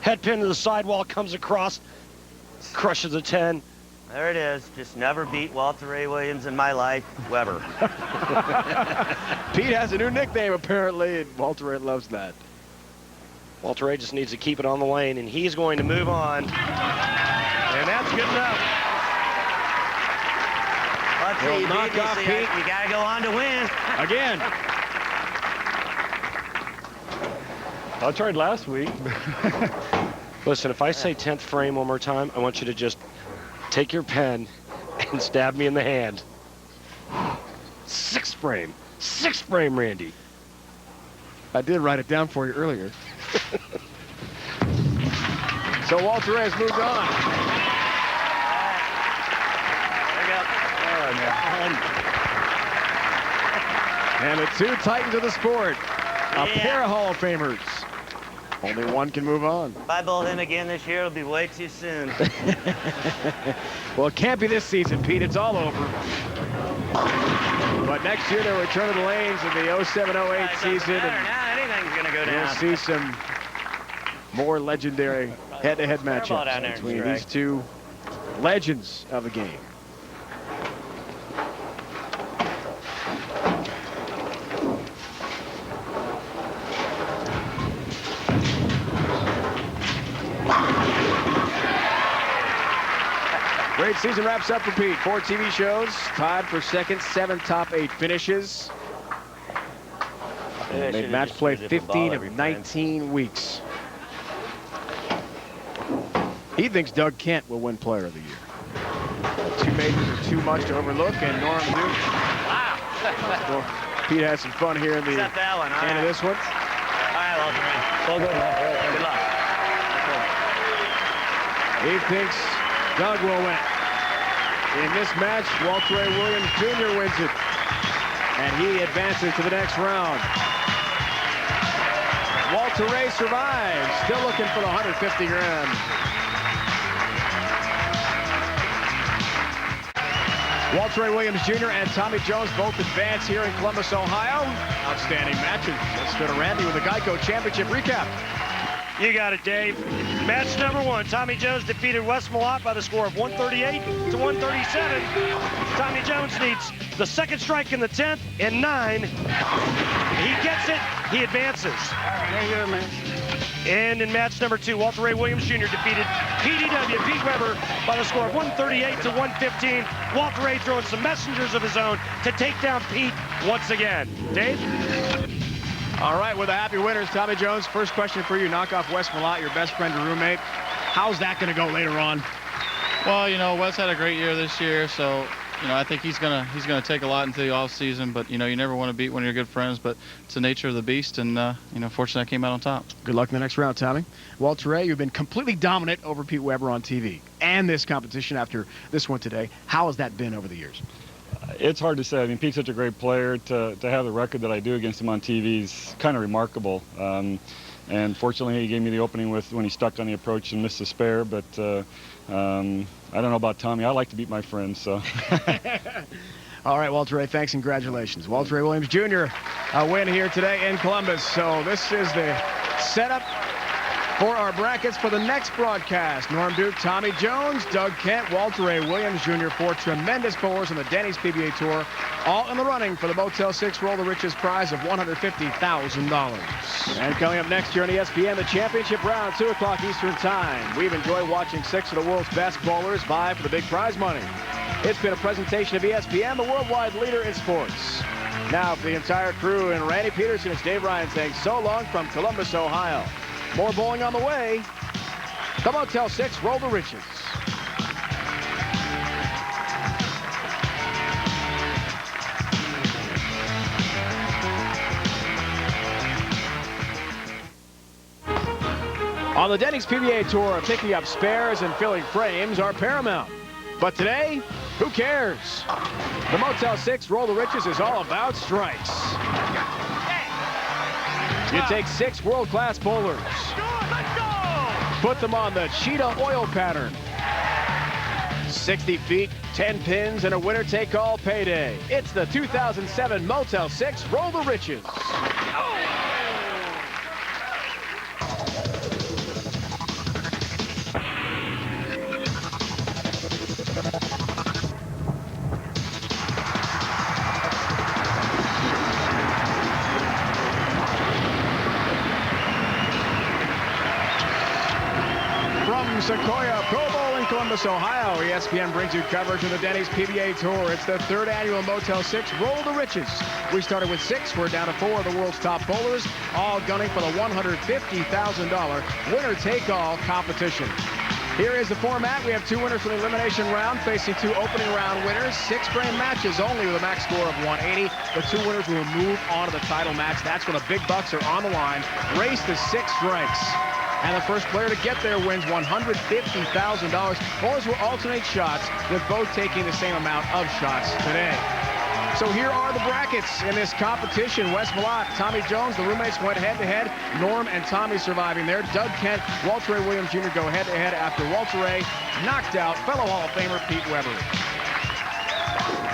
C: Head pin to the sidewall, comes across, crushes a 10.
I: There it is. Just never beat Walter Ray Williams in my life, Weber.
A: Pete has a new nickname apparently, and Walter Ray loves that.
C: Walter Ray just needs to keep it on the lane, and he's going to move on. And that's good enough.
I: Let's see, you
A: knock off Pete.
I: You got to go on to win.
A: Again.
D: I tried last week.
C: Listen, if I say 10th frame one more time, I want you to just take your pen and stab me in the hand. 6th frame. 6th frame, Randy.
A: I did write it down for you earlier. So Walter Ray has moved on. And the 2 titans of the sport, a pair of Hall of Famers. Only one can move on.
I: If I bowl him again this year, it'll be way too soon.
A: Well, it can't be this season, Pete. It's all over. But next year they'll return to the lanes in the 07-08 season.
I: Now anything's going to go down.
A: We'll see some more legendary head-to-head matchups between these 2 legends of the game. Great season wraps up for Pete. 4 TV shows, tied for 2nd, 7 top 8 finishes. And made match play 15 of 19 weeks. He thinks Doug Kent will win Player of the Year. 2 majors are too much to overlook, and Norm Duke.
I: Wow.
A: Well, Pete has some fun here in the
I: Except that one.
A: end of this one.
I: All right, Walter Ray. Well, good luck.
A: He thinks Doug will win. In this match, Walter Ray Williams Jr. wins it. And he advances to the next round. Walter Ray survives, still looking for the 150 grand. Walter Ray Williams Jr. and Tommy Jones both advance here in Columbus, Ohio. Outstanding matches. Let's go to Randy with the Geico Championship recap.
C: You got it, Dave. Match number 1, Tommy Jones defeated Wes Malott by the score of 138 to 137. Tommy Jones needs the 2nd strike in the 10th and 9. He gets it, he advances.
H: There you go, man.
C: And in match number 2, Walter Ray Williams Jr. defeated PDW Pete Weber by the score of 138 to 115. Walter Ray throwing some messengers of his own to take down Pete once again. Dave?
A: All right, with the happy winners, Tommy Jones, first question for you. Knock off Wes Malott, your best friend and roommate. How's that going to go later on?
H: Well, you know, Wes had a great year this year, so you know, I think he's gonna take a lot into the off season. But you know, you never want to beat one of your good friends, but it's the nature of the beast, and you know, fortunately, I came out on top.
A: Good luck in the next round, Tommy. Walter Ray, you've been completely dominant over Pete Weber on TV and this competition after this one today. How has that been over the years?
D: It's hard to say. I mean, Pete's such a great player. To have the record that I do against him on TV is kind of remarkable. And fortunately, he gave me the opening when he stuck on the approach and missed the spare. But I don't know about Tommy. I like to beat my friends. So.
A: All right, Walter Ray, thanks and congratulations. Walter Ray Williams Jr. a win here today in Columbus. So this is the setup for our brackets for the next broadcast. Norm Duke, Tommy Jones, Doug Kent, Walter Ray Williams Jr. four tremendous bowlers on the Denny's PBA Tour, all in the running for the Motel 6 Roll the Riches prize of $150,000. And coming up next year on ESPN, the championship round, 2 o'clock Eastern Time. We've enjoyed watching 6 of the world's best bowlers vie for the big prize money. It's been a presentation of ESPN, the worldwide leader in sports. Now for the entire crew and Randy Peterson, it's Dave Ryan saying so long from Columbus, Ohio. More bowling on the way. The Motel 6 Roll the Riches. On the Denny's PBA Tour, picking up spares and filling frames are paramount. But today, who cares? The Motel 6 Roll the Riches is all about strikes. You take 6 world-class bowlers, put them on the cheetah oil pattern. 60 feet, 10 pins, and a winner-take-all payday. It's the 2007 Motel 6 Roll the Riches. Sequoia Pro Bowl in Columbus, Ohio. ESPN brings you coverage of the Denny's PBA Tour. It's the 3rd annual Motel 6 Roll the Riches. We started with 6. We're down to 4 of the world's top bowlers, all gunning for the $150,000 winner-take-all competition. Here is the format. We have 2 winners from the elimination round facing 2 opening round winners. 6-frame matches only with a max score of 180. The 2 winners will move on to the title match. That's when the big bucks are on the line. Race to 6 strikes. And the first player to get there wins $150,000. Bowlers will alternate shots, with both taking the same amount of shots today. So here are the brackets in this competition. Wes Malott, Tommy Jones, the roommates went head-to-head. Norm and Tommy surviving there. Doug Kent, Walter Ray Williams Jr. go head-to-head after Walter Ray knocked out fellow Hall of Famer Pete Weber.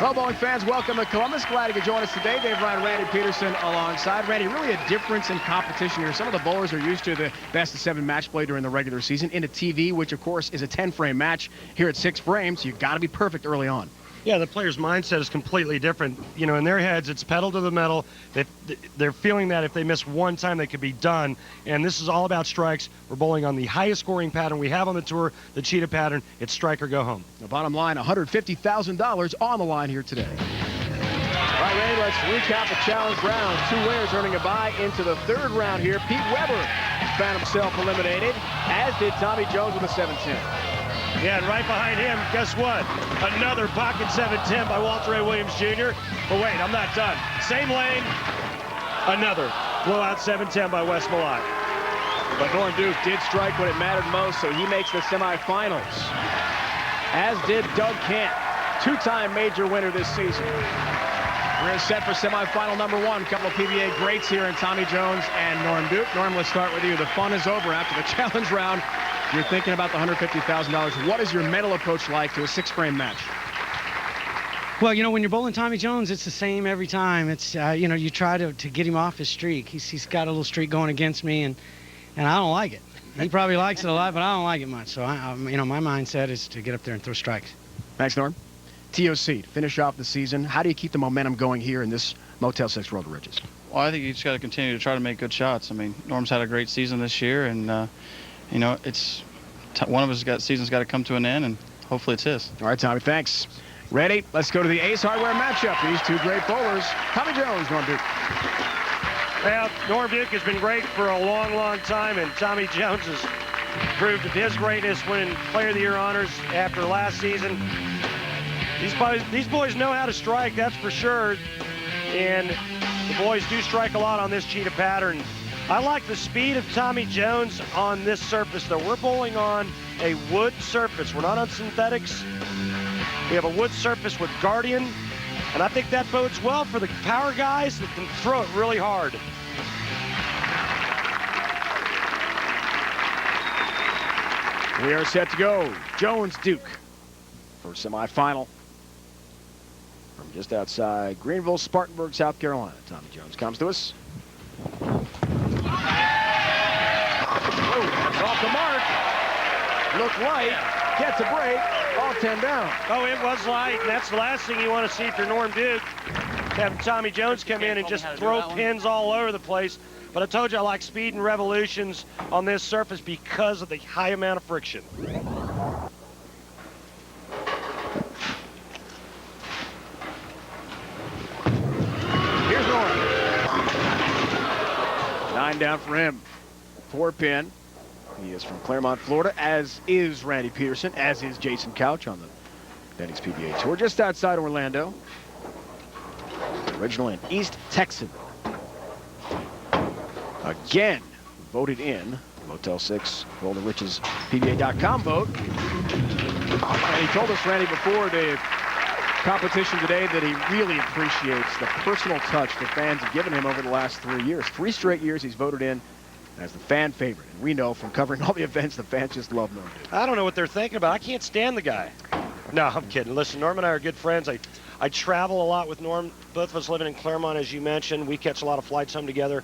A: Well, bowling fans, welcome to Columbus. Glad you could join us today. Dave Ryan, Randy Peterson alongside. Randy, really a difference in competition here. Some of the bowlers are used to the best of 7 match play during the regular season. Into TV, which of course is a 10-frame match. Here at 6 frames, you've got to be perfect early on.
C: Yeah, the player's mindset is completely different. You know, in their heads, it's pedal to the metal. They're feeling that if they miss one time, they could be done. And this is all about strikes. We're bowling on the highest scoring pattern we have on the tour, the cheetah pattern. It's strike or go home.
A: The bottom line, $150,000 on the line here today. All right, Randy, let's recap the challenge round. 2 winners earning a bye into the 3rd round here. Pete Weber found himself eliminated, as did Tommy Jones with a 7-10.
C: Yeah, and right behind him, guess what? Another pocket 7-10 by Walter Ray Williams Jr. But wait, I'm not done. Same lane, another blowout 7-10 by Wes Malott.
A: But Norm Duke did strike when it mattered most, so he makes the semifinals. As did Doug Kent, 2-time major winner this season. We're set for semifinal number 1. A couple of PBA greats here in Tommy Jones and Norm Duke. Norm, let's start with you. The fun is over after the challenge round. You're thinking about the $150,000. What is your mental approach like to a 6-frame match?
F: Well, you know, when you're bowling Tommy Jones, it's the same every time. It's, you know, you try to get him off his streak. He's got a little streak going against me, and I don't like it. He probably likes it a lot, but I don't like it much. So, you know, my mindset is to get up there and throw strikes.
A: Thanks, Norm. TOC, to finish off the season, how do you keep the momentum going here in this Motel 6 Roll the Riches?
H: Well, I think you just got to continue to try to make good shots. I mean, Norm's had a great season this year, and you know, it's one of us season's got to come to an end, and hopefully it's his.
A: All right, Tommy, thanks. Ready? Let's go to the Ace Hardware matchup. These 2 great bowlers, Tommy Jones, Norm Duke.
C: Well, Norm Duke has been great for a long, long time, and Tommy Jones has proved his greatness winning Player of the Year honors after last season. These boys know how to strike, that's for sure, and the boys do strike a lot on this cheetah pattern. I like the speed of Tommy Jones on this surface, though. We're bowling on a wood surface. We're not on synthetics. We have a wood surface with Guardian, and I think that bodes well for the power guys that can throw it really hard.
A: We are set to go. Jones Duke for semifinal. from just outside Greenville, Spartanburg, South Carolina. Tommy Jones comes to us. Oh, that's off the mark. Looked light. Gets a break. All 10 down.
C: Oh, it was light, and that's the last thing you want to see if you're Norm Duke. Have Tommy Jones come in and just throw pins all over the place. But I told you I like speed and revolutions on this surface because of the high amount of friction.
A: Here's Norm. 9 down for him. 4-pin. He is from Claremont, Florida, as is Randy Peterson, as is Jason Couch on the Denny's PBA Tour, just outside Orlando. Originally an East Texan. Again, voted in. Motel 6, Golden Riches, PBA.com vote. And he told us, Randy, before the competition today that he really appreciates the personal touch the fans have given him over the last 3 years. 3 straight years he's voted in as the fan favorite. And we know from covering all the events, the fans just love Norm Duke.
C: I don't know what they're thinking about. I can't stand the guy. No, I'm kidding. Listen, Norm and I are good friends. I travel a lot with Norm. Both of us living in Claremont, as you mentioned. We catch a lot of flights home together.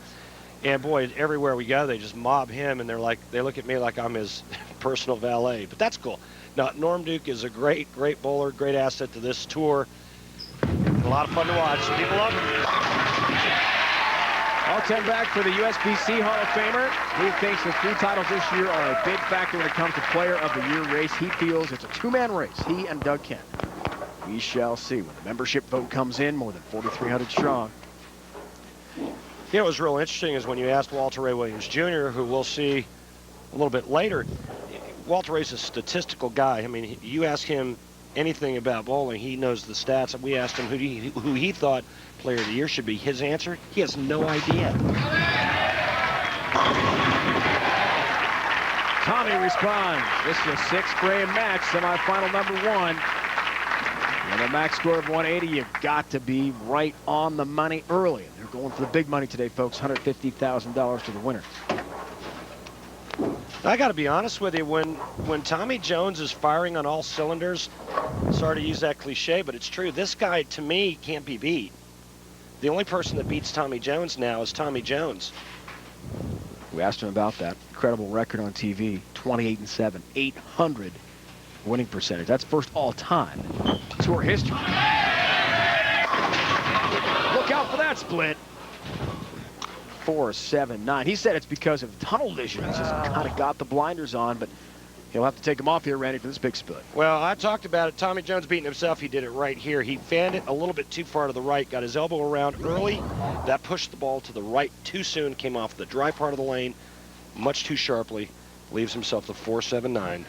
C: And boy, everywhere we go, they just mob him, and they look at me like I'm his personal valet. But that's cool. Now, Norm Duke is a great bowler, great asset to this tour. A lot of fun to watch. People love him.
A: All 10 back for the USBC Hall of Famer. He thinks the 3 titles this year are a big factor when it comes to Player of the Year race. He feels it's a 2-man race, he and Doug Kent. We shall see when the membership vote comes in, more than 4,300 strong.
C: You know, what was real interesting is when you asked Walter Ray Williams Jr., who we'll see a little bit later. Walter Ray's a statistical guy. I mean, you ask him anything about bowling, he knows the stats. And we asked him who he thought Player of the Year should be. His answer, he has no idea.
A: Tommy responds. This is a 6-frame match, semifinal number 1. With a max score of 180, you've got to be right on the money early. And they're going for the big money today, folks. $150,000 to the winner.
C: I got to be honest with you, when Tommy Jones is firing on all cylinders, sorry to use that cliche, but it's true. This guy, to me, can't be beat. The only person that beats Tommy Jones now is Tommy Jones.
A: We asked him about that. Incredible record on TV, 28-7, 800 winning percentage. That's first all time. Tour history. Look out for that split. 4-7-9. He said it's because of tunnel vision. He's just kind of got the blinders on, but he'll have to take them off here, Randy, for this big split.
C: Well, I talked about it. Tommy Jones beating himself. He did it right here. He fanned it a little bit too far to the right, got his elbow around early. That pushed the ball to the right too soon, came off the dry part of the lane much too sharply, leaves himself the 4-7-9.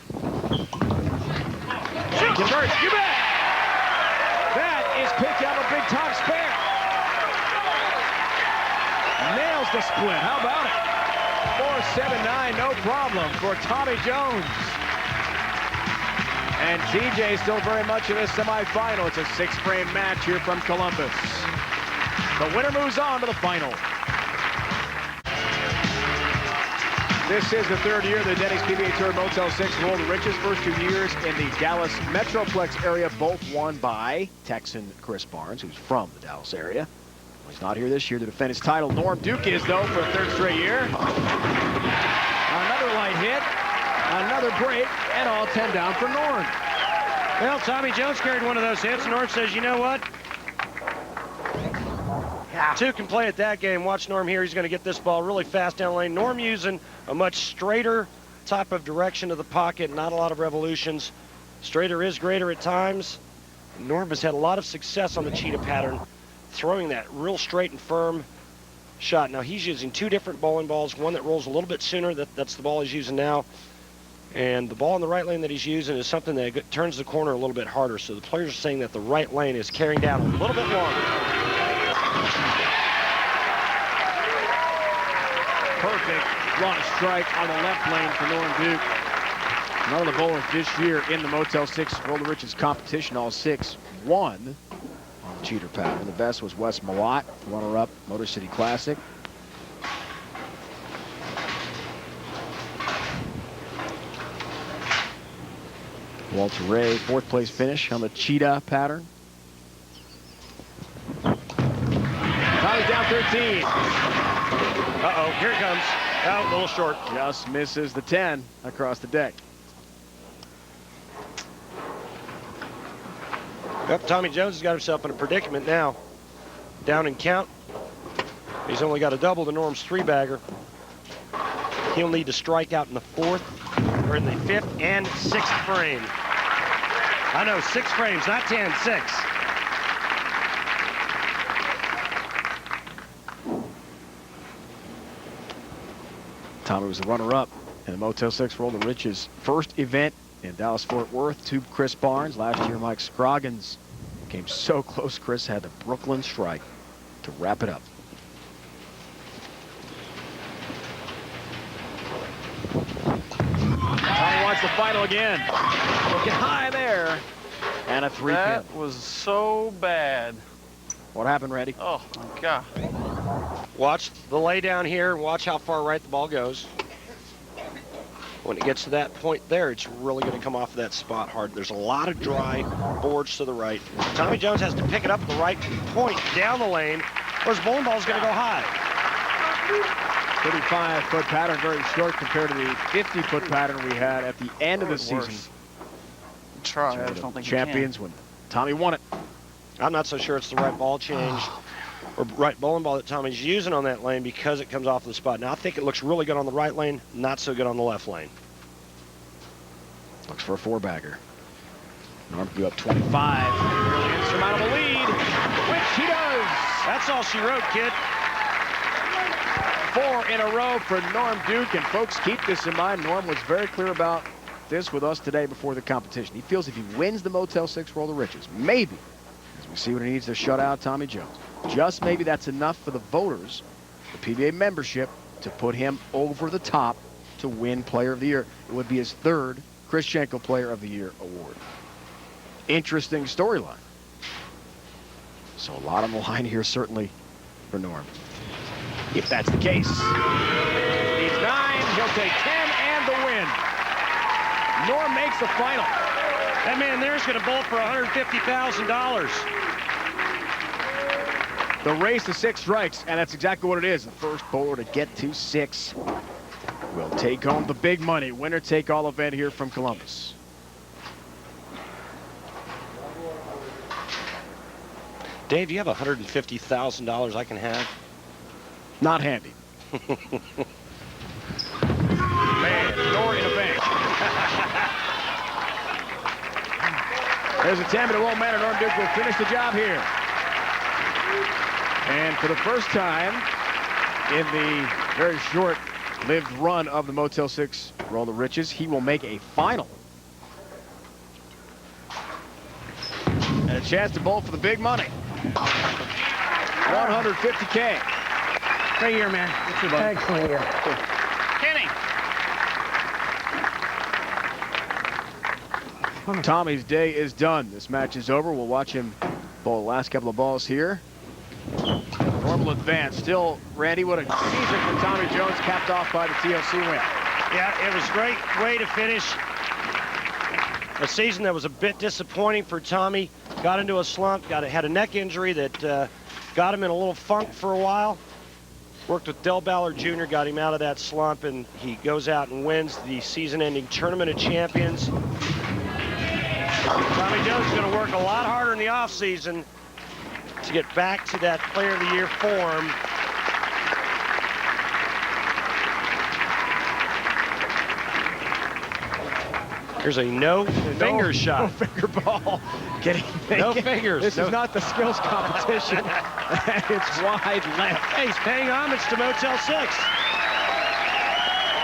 A: Converts, you bet! That is picked up a big top spare. Nails the split. How about it? 4-7-9, no problem for Tommy Jones. And TJ still very much in this semifinal. It's a 6-frame match here from Columbus. The winner moves on to the final. This is the 3rd year of the Denny's PBA Tour Motel 6 Golden Riches. First 2 years in the Dallas Metroplex area, both won by Texan Chris Barnes, who's from the Dallas area. He's not here this year to defend his title. Norm Duke is, though, for a 3rd straight year. Another light hit, another break, and all 10 down for Norm.
C: Well, Tommy Jones carried one of those hits. Norm says, you know what? Two can play at that game. Watch Norm here. He's going to get this ball really fast down the lane. Norm using a much straighter type of direction of the pocket, not a lot of revolutions. Straighter is greater at times. Norm has had a lot of success on the cheetah pattern, throwing that real straight and firm shot. Now he's using 2 different bowling balls, one that rolls a little bit sooner, that's the ball he's using now, and the ball in the right lane that he's using is something that turns the corner a little bit harder. So the players are saying that the right lane is carrying down a little bit longer.
A: Perfect run strike on the left lane for Norm Duke. None of the bowlers this year in the Motel 6 Golden Riches competition, all 6 won on the cheater pattern. The best was Wes Malott, runner-up Motor City Classic. Walter Ray, 4th place finish on the cheetah pattern. 15.
J: Uh-oh, here it comes. Oh, a little short.
A: Just misses the 10 across the deck.
J: Yep, Tommy Jones has got himself in a predicament now. Down and count. He's only got a double to Norm's 3-bagger. He'll need to strike out in the 4th, or in the 5th and 6th frame. I know, 6 frames, not 10, 6.
A: Tommy was the runner-up in the Motel 6 Rolling Riches first event in Dallas-Fort Worth to Chris Barnes. Last year, Mike Scroggins came so close. Chris had the Brooklyn strike to wrap it up. Tommy wants the final again. Looking high there. And a 3-pin.
H: That was so bad.
A: What happened, Randy?
H: Oh, my God.
J: Watch the lay down here and watch how far right the ball goes. When it gets to that point there, it's really going to come off of that spot hard. There's a lot of dry boards to the right. Tommy Jones has to pick it up at the right point down the lane, or his bowling ball is going to go high.
A: 35-foot pattern, very short compared to the 50-foot pattern we had at the end of the season.
H: Try. I just don't think
A: Champions when Tommy won it.
J: I'm not so sure it's the right ball change or right bowling ball that Tommy's using on that lane because it comes off the spot. Now, I think it looks really good on the right lane, not so good on the left lane.
A: Looks for a 4-bagger. Norm grew up 25. Really insurmountable lead, which he does.
J: That's all she wrote, kid.
A: 4 in a row for Norm Duke, and folks, keep this in mind. Norm was very clear about this with us today before the competition. He feels if he wins the Motel 6 Roll of Riches, maybe, as we see what he needs to shut out Tommy Jones, just maybe that's enough for the voters, the PBA membership, to put him over the top to win Player of the Year. It would be his 3rd Chris Schenkel Player of the Year award. Interesting storyline. So a lot on the line here, certainly, for Norm. If that's the case. Needs 9, he'll take 10 and the win. Norm makes the final.
J: That man there's going to bowl for $150,000.
A: The race to 6 strikes, and that's exactly what it is. The first bowler to get to 6 will take home the big money. Winner take all event here from Columbus.
J: Dave, do you have $150,000 I can have?
A: Not handy. Man, door in a bank. There's a 10, but it won't matter. Norm Duke will finish the job here. And for the first time in the very short-lived run of the Motel 6 Roll of Riches, he will make a final. And a chance to bowl for the big money. 150K.
F: Great year, man. Excellent year.
E: Kenny.
A: Tommy's day is done. This match is over. We'll watch him bowl the last couple of balls here. Normal advance. Still, Randy, what a season for Tommy Jones, capped off by the TLC win.
J: Yeah, it was a great way to finish a season that was a bit disappointing for Tommy. Got into a slump, had a neck injury that got him in a little funk for a while. Worked with Del Ballard Jr., got him out of that slump, and he goes out and wins the season-ending Tournament of Champions. Tommy Jones is going to work a lot harder in the offseason to get back to that Player of the Year form. Here's a no finger shot.
A: No finger ball.
J: No fingers.
A: This is not the skills competition. It's wide left.
J: Hey, he's paying homage to Motel 6.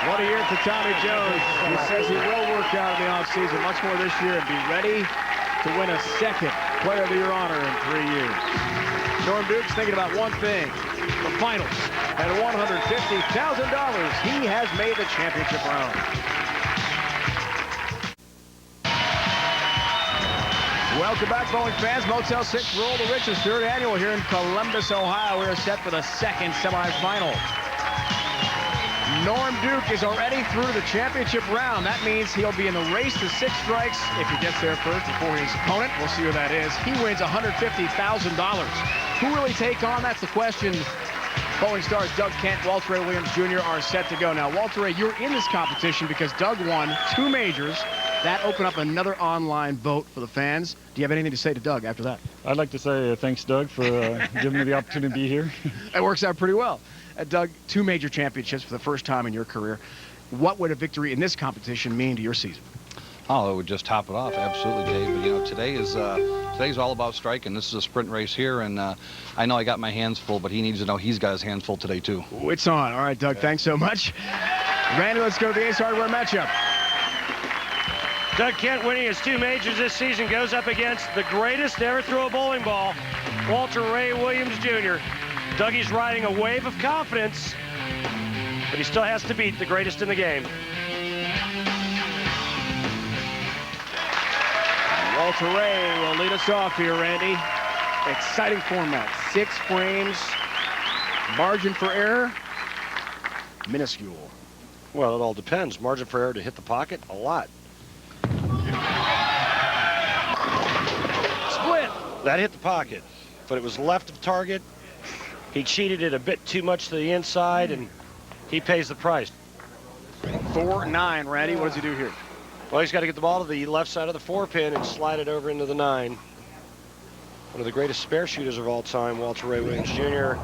A: What a year for Tommy Jones. He says he will work out in the offseason much more this year and be ready to win a 2nd Player of the Year honor in 3 years. Norm Duke's thinking about one thing, the finals. At $150,000, he has made the championship round. Welcome back, bowling fans. Motel 6 Roll the Riches, 3rd annual here in Columbus, Ohio. We are set for the 2nd semifinal. Norm Duke is already through the championship round. That means he'll be in the race to 6 strikes if he gets there first before his opponent. We'll see who that is. He wins $150,000. Who will he take on? That's the question Bowling stars Doug Kent, Walter Ray Williams Jr. are set to go. Now, Walter Ray, you're in this competition because Doug won 2 majors. That opened up another online vote for the fans. Do you have anything to say to Doug after that?
D: I'd like to say thanks, Doug, for giving me the opportunity to be here.
A: It works out pretty well. Doug, 2 major championships for the first time in your career. What would a victory in this competition mean to your season?
G: Oh, it would just top it off, absolutely, Dave. But, you know, today's all about striking. This is a sprint race here, and I know I got my hands full, but he needs to know he's got his hands full today, too.
A: It's on. All right, Doug, thanks so much. Randy, let's go to the Ace Hardware matchup.
J: Doug Kent, winning his 2 majors this season, goes up against the greatest to ever throw a bowling ball, Walter Ray Williams Jr. Dougie's riding a wave of confidence, but he still has to beat the greatest in the game.
A: Walter Ray will lead us off here, Randy. Exciting format. 6 frames. Margin for error, minuscule.
J: Well, it all depends. Margin for error to hit the pocket, a lot. Split. That hit the pocket, but it was left of target. He cheated it a bit too much to the inside, and he pays the price.
A: 4-9, Randy. What does he do here?
J: Well, he's got to get the ball to the left side of the 4-pin and slide it over into the 9. One of the greatest spare shooters of all time, Walter Ray Williams Jr.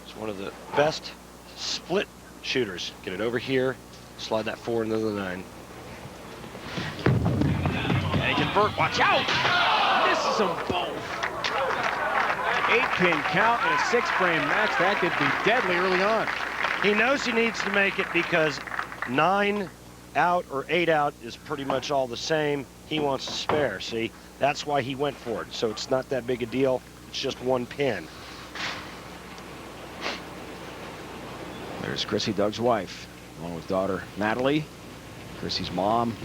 J: is one of the best split shooters. Get it over here, slide that 4 into the 9.
A: And he convert. Watch out! Misses them both. 8-pin count in a 6-frame match. That could be deadly early on.
J: He knows he needs to make it because 9 out or 8 out is pretty much all the same. He wants to spare, see? That's why he went for it. So it's not that big a deal. It's just 1 pin.
A: There's Chrissy, Doug's wife, along with daughter Natalie. Chrissy's mom.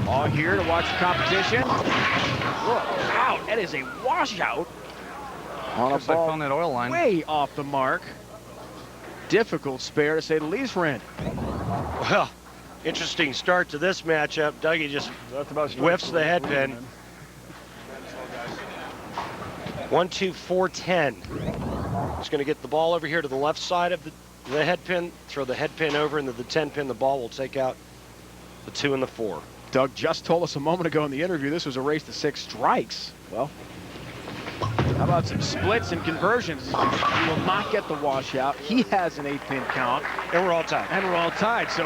A: All here to watch the competition. Look out. That is a washout. On a
G: Looks like
A: ball
G: on that oil line.
A: way off the mark. Difficult spare, to say the least, Randy.
J: Well, interesting start to this matchup. Dougie just whiffs the head pin. 1-2-4-10. He's going to get the ball over here to the left side of the head pin, throw the head pin over into the 10 pin. The ball will take out the 2 and the 4.
A: Doug just told us a moment ago in the interview this was a race to 6 strikes. Well, how about some splits and conversions? He will not get the washout. He has an 8-pin count.
J: And we're all tied.
A: And we're all tied, so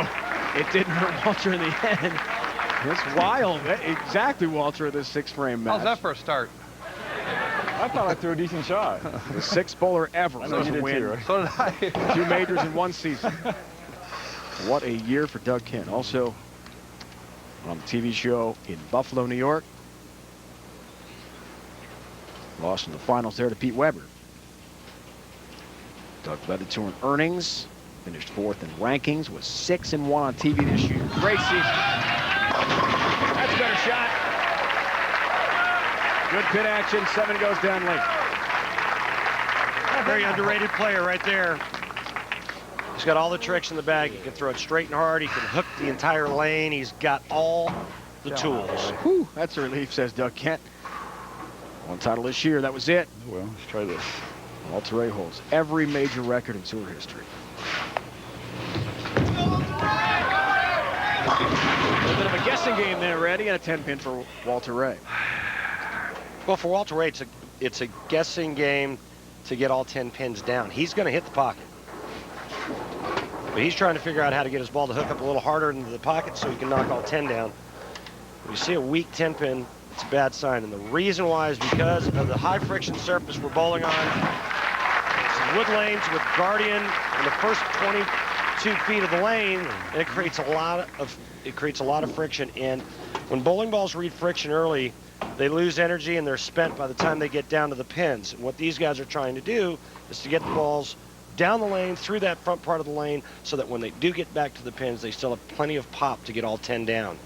A: it didn't hurt Walter in the end. It's wild. Exactly, Walter, this 6-frame match.
G: How's that for a start?
D: I thought I threw a decent shot.
A: The 6th bowler ever to win
D: too, right?
G: So did I.
A: 2 majors in 1 season. What a year for Doug Kent. Also on the TV show in Buffalo, New York. Lost in the finals there to Pete Weber. Doug led the tour in earnings. Finished 4th in rankings. Was 6-1 on TV this year. Great season. That's a better shot. Good pin action. 7 goes down late.
J: Very underrated player right there. He's got all the tricks in the bag. He can throw it straight and hard. He can hook the entire lane. He's got all the tools.
A: Whew, that's a relief, says Doug Kent. 1 title this year. That was it.
D: Well, let's try this.
A: Walter Ray holds every major record in tour history. A little bit of a guessing game there, Randy, and a 10-pin for Walter Ray.
J: Well, for Walter Ray, it's a guessing game to get all 10 pins down. He's going to hit the pocket. But he's trying to figure out how to get his ball to hook up a little harder into the pocket so he can knock all 10 down. When you see a weak 10 pin, it's a bad sign. And the reason why is because of the high friction surface we're bowling on. Some wood lanes with Guardian in the first 22 feet of the lane, and it creates a lot of friction. And when bowling balls read friction early, they lose energy and they're spent by the time they get down to the pins. And what these guys are trying to do is to get the balls down the lane, through that front part of the lane, so that when they do get back to the pins, they still have plenty of pop to get all 10 down.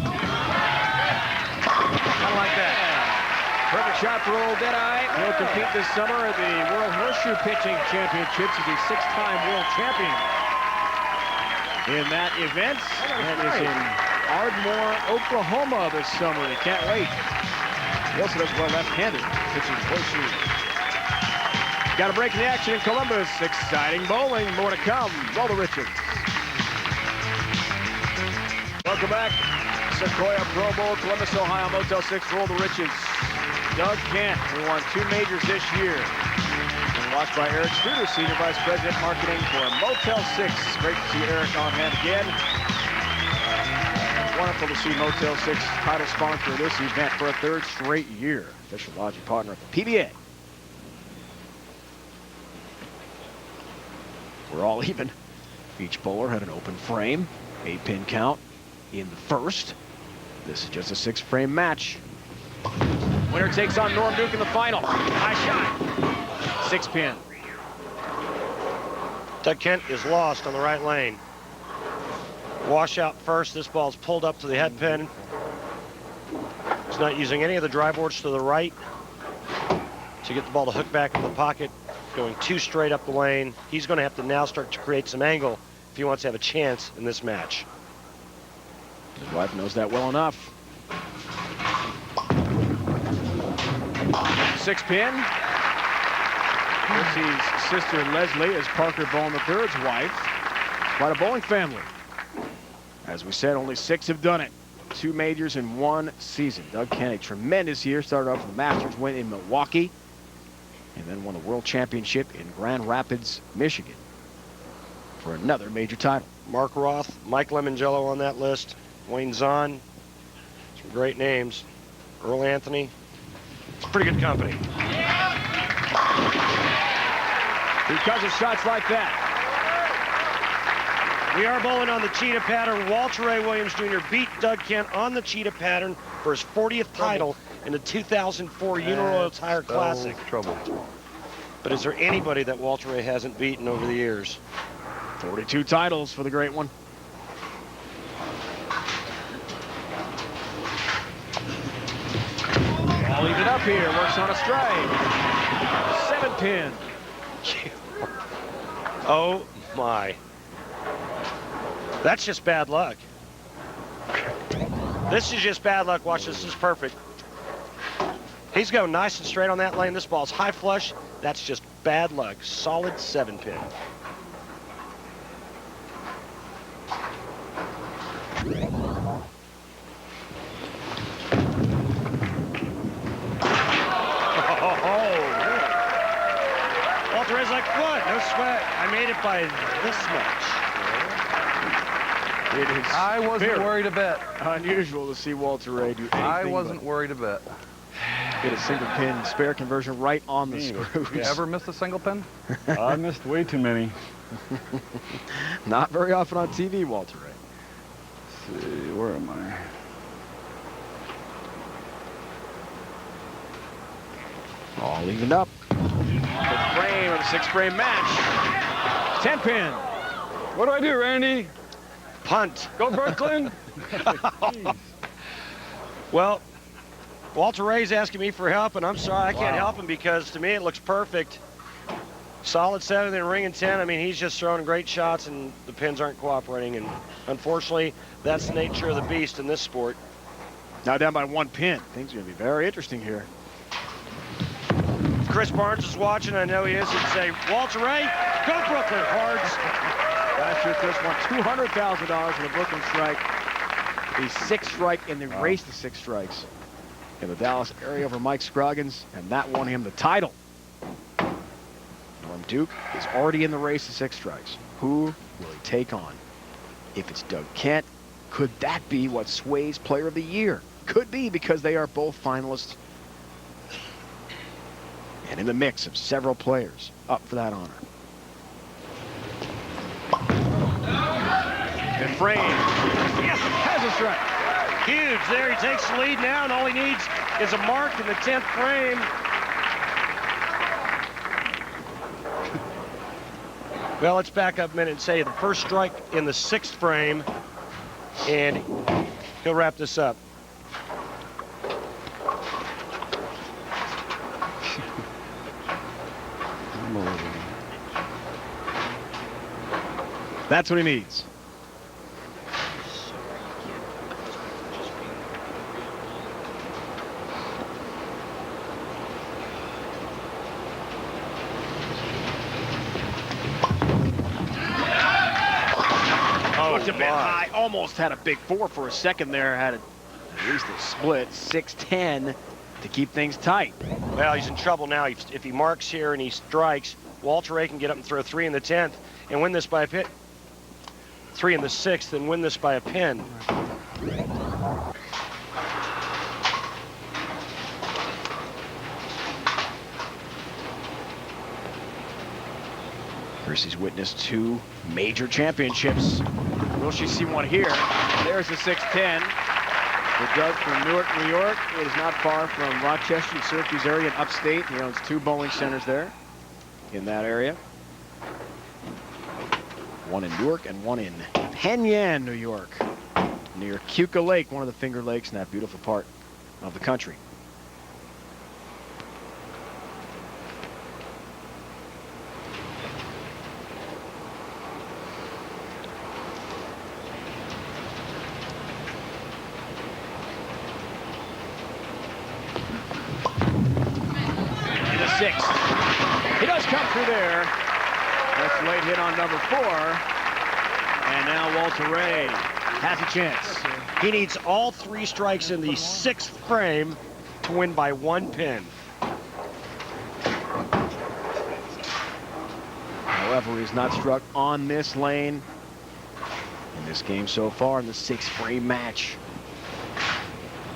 A: Kind of like that. Perfect shot for old Deadeye. He'll compete this summer at the World Horseshoe Pitching Championships. He's a 6-time world champion in that event. That is in Ardmore, Oklahoma this summer. They can't wait. He also does well left-handed, pitching horseshoe. Got a break in the action in Columbus. Exciting bowling. More to come. Roll the Riches. Welcome back. Sequoia Pro Bowl, Columbus, Ohio, Motel 6, Roll the Riches. Doug Kent, who won 2 majors this year. And watched by Eric Studer, Senior Vice President Marketing for Motel 6. Great to see Eric on hand again. Wonderful to see Motel 6 title sponsor of this event for a 3rd straight year. Official lodging partner of the PBA. We're all even. Each bowler had an open frame. 8-pin count in the first. This is just a 6-frame match. Winner takes on Norm Duke in the final. High shot. 6-pin.
J: Doug Kent is lost on the right lane. Washout first. This ball's pulled up to the head pin. He's not using any of the dry boards to the right to get the ball to hook back into the pocket. Going 2 straight up the lane. He's going to have to now start to create some angle if he wants to have a chance in this match.
A: His wife knows that well enough. 6-pin. Chrissy's sister Leslie is Parker Bowen III's wife. Quite a bowling family. As we said, only 6 have done it. 2 majors in 1 season. Doug Kent, a tremendous year. Started off with the Masters win in Milwaukee. And then won the World Championship in Grand Rapids, Michigan. For another major title.
J: Mark Roth, Mike Lemongello on that list. Wayne Zahn. Some great names. Earl Anthony. It's pretty good company.
A: Because of shots like that.
J: We are bowling on the cheetah pattern. Walter Ray Williams Jr. beat Doug Kent on the cheetah pattern for his 40th title in the 2004 Uniroyal Tire Classic.
G: Trouble.
J: But is there anybody that Walter Ray hasn't beaten over the years?
A: 42 titles for the great one. All even up here. Works on a strike. 7-pin.
J: Oh my. That's just bad luck. This is just bad luck. Watch this. This is perfect. He's going nice and straight on that lane. This ball's high flush. That's just bad luck. Solid 7-pin. Walter Ray's like, what? No sweat. I made it by this much.
A: It is
G: I wasn't worried a bit.
A: unusual to see Walter Ray do anything.
G: I wasn't worried a bit.
A: Get a single pin spare conversion right on the screws.
G: You ever missed a single pin?
D: I missed way too many.
A: Not very often on TV, Walter Ray.
D: Let's see, where am I?
A: All evened up. The frame of a 6-frame match. 10-pin.
D: What do I do, Randy?
J: Punt.
D: Go Brooklyn?
J: Well, Walter Ray's asking me for help, and I'm sorry I can't help him because to me it looks perfect. Solid 7 and ring and 10. I mean, he's just throwing great shots, and the pins aren't cooperating. And unfortunately, that's the nature of the beast in this sport.
A: Now down by 1 pin. Things are going to be very interesting here.
J: If Chris Barnes is watching, I know he is, he'd say, Walter Ray, go Brooklyn, Cards.
A: Last year, Chris won $200,000 in the Brooklyn strike. The 6th strike in the race to 6 strikes in the Dallas area over Mike Scroggins, and that won him the title. Norm Duke is already in the race to 6 strikes. Who will he take on? If it's Doug Kent, could that be what sways Player of the Year? Could be, because they are both finalists and in the mix of several players up for that honor. And frame. Yes, has a strike.
J: Huge there. He takes the lead now, and all he needs is a mark in the 10th frame. Well, let's back up a minute and say the first strike in the 6th frame, and he'll wrap this up.
A: That's what he needs. high. Almost had a big 4 for a second there. Had at least a split. 6-10 to keep things tight.
J: Well, he's in trouble now. If he marks here and he strikes, Walter Ray can get up and throw 3 in the 10th and win this by a pin. 3 in the 6th and win this by a pin.
A: Chrissy's witnessed 2 major championships. Will she see one here? There's the 6-10. For Doug from Newark, New York. It is not far from Rochester, Syracuse area, and upstate. He owns 2 bowling centers there in that area. One in Newark and one in Penn, New York, near Keuka Lake, one of the Finger Lakes in that beautiful part of the country. In the 6th. He does come through there. That's a late hit on number 4. And now Walter Ray has a chance.
J: He needs all 3 strikes in the 6th frame to win by 1 pin.
A: However, he's not struck on this lane in this game so far in the 6th frame match.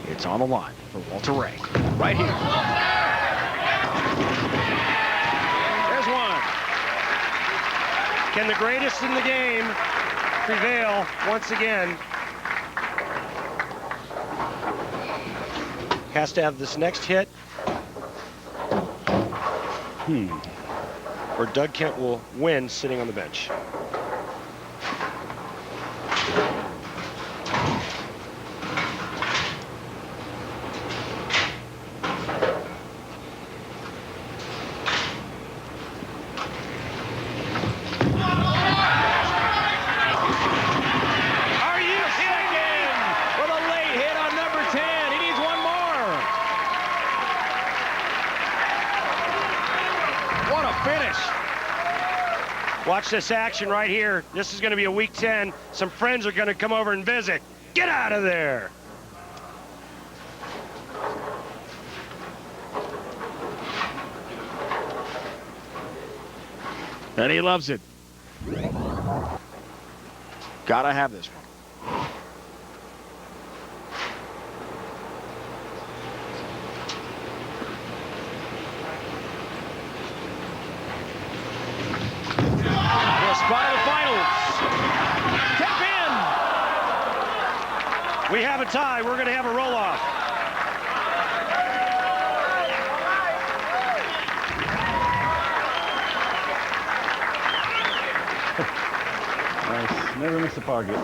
A: It's on the line for Walter Ray. Right here. There's one.
J: Can the greatest in the game prevail once again? Has to have this next hit. Or Doug Kent will win sitting on the bench. Watch this action right here. This is going to be a week 10. Some friends are going to come over and visit. Get out of there.
A: And he loves it. Gotta have this one.
J: We have a tie. We're going to have a roll-off.
D: Nice. Never miss a pocket.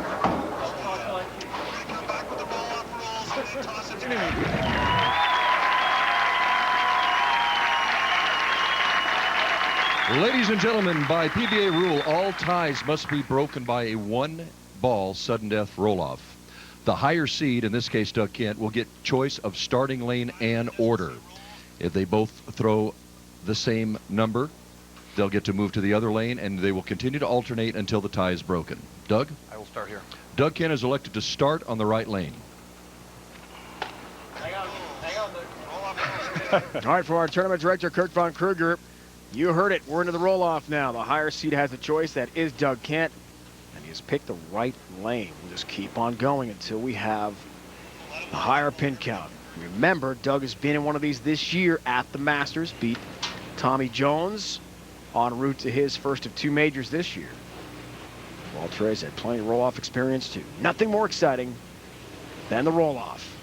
K: Ladies and gentlemen, by PBA rule, all ties must be broken by a 1-ball sudden death roll-off. The higher seed, in this case Doug Kent, will get choice of starting lane and order. If they both throw the same number, they'll get to move to the other lane, and they will continue to alternate until the tie is broken. Doug?
G: I will start here.
K: Doug Kent is elected to start on the right lane.
A: All right, for our tournament director, Kurt Von Kruger, you heard it. We're into the roll-off now. The higher seed has a choice. That is Doug Kent. And he has picked the right lane. We'll just keep on going until we have the higher pin count. Remember, Doug has been in one of these this year at the Masters. Beat Tommy Jones en route to his first of 2 majors this year. Walter Ray's had plenty of roll-off experience, too. Nothing more exciting than the roll-off.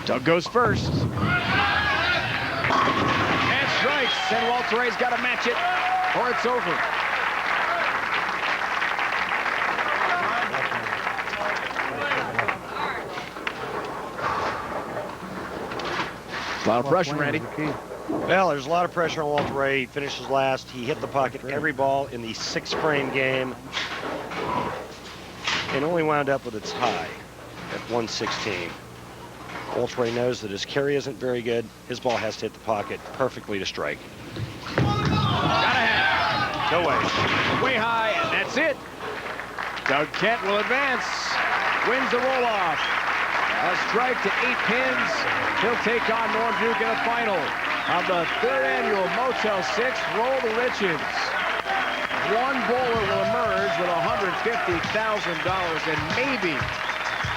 A: Doug goes first. And strikes. And Walter Ray's got to match it, or it's over. A lot of pressure, Randy.
J: Well, there's a lot of pressure on Walter Ray. He finishes last. He hit the pocket every ball in the 6-frame game and only wound up with a tie at 116. Walter Ray knows that his carry isn't very good. His ball has to hit the pocket perfectly to strike.
A: Gotta have.
J: No way.
A: Way high, and that's it. Doug Kent will advance. Wins the roll-off. A strike to 8 pins. He'll take on Norm Duke in the final of the 3rd annual Motel 6 Roll the Riches. One bowler will emerge with $150,000 and maybe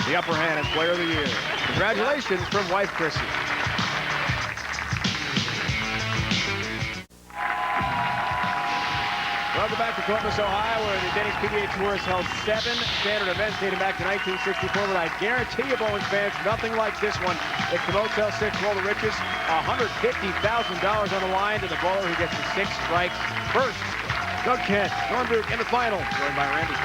A: the upper hand as Player of the Year. Congratulations from wife Chrissy. Welcome back to Columbus, Ohio, where the Denny's PBA Tour has held 7 standard events dating back to 1964. But I guarantee you, Bowling fans, nothing like this one. It's the Motel 6 Roll the Riches. $150,000 on the line to the bowler who gets the 6 strikes first. Doug Kent, Norm Duke in the final, joined by Randy.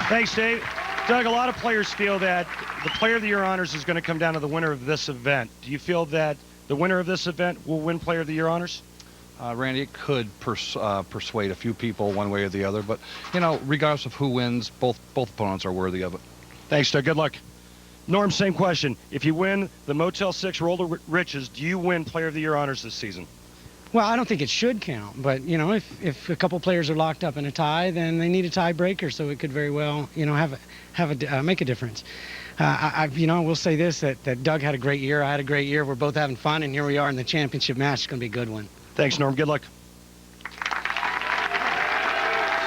C: Thanks, Dave. Doug, a lot of players feel that the Player of the Year honors is going to come down to the winner of this event. Do you feel that the winner of this event will win Player of the Year honors?
G: Randy, it could persuade a few people one way or the other, but, you know, regardless of who wins, both opponents are worthy of it.
C: Thanks, Doug. Good luck. Norm, same question. If you win the Motel 6 Roll the Riches, do you win Player of the Year honors this season?
F: Well, I don't think it should count, but, you know, if a couple players are locked up in a tie, then they need a tiebreaker, so it could very well, you know, make a difference. You know, we'll say this, that Doug had a great year, I had a great year, we're both having fun, and here we are in the championship match. It's going to be a good one.
C: Thanks, Norm. Good luck.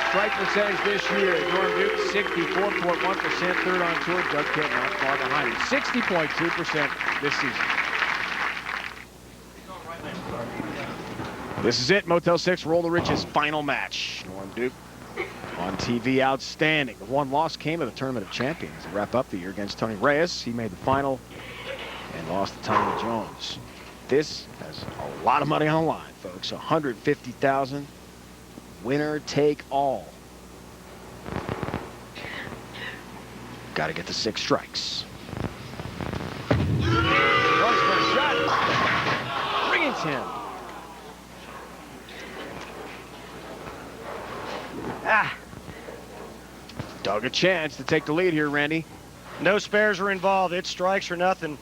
A: Strike percentage this year, Norm Duke 64.1%, 3rd on tour. Doug Kent not far behind him, 60.2% this season. This is it, Motel 6 Roll the Riches final match. Norm Duke on TV, outstanding. The one loss came at the Tournament of Champions to wrap up the year against Tony Reyes. He made the final and lost to Tommy Jones. This has a lot of money on the line, folks. $150,000. Winner take all. Got to get the 6 strikes. Runs for a shot. Rings him. Doug a chance to take the lead here, Randy.
J: No spares are involved. It's strikes or nothing.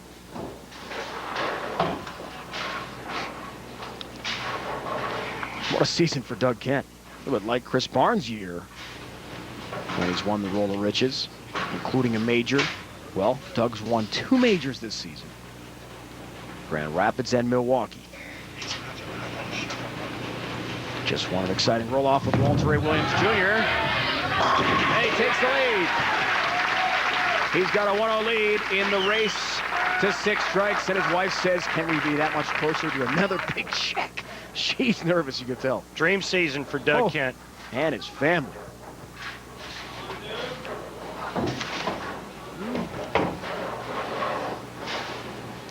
A: What a season for Doug Kent. It would like Chris Barnes' year when he's won the Roll the Riches, including a major. Well, Doug's won 2 majors this season. Grand Rapids and Milwaukee. Just won an exciting roll-off with Walter Ray Williams Jr. And he takes the lead. He's got a 1-0 lead in the race to 6 strikes, and his wife says, can we be that much closer to another big check? She's nervous, you can tell.
J: Dream season for Doug Kent.
A: And his family.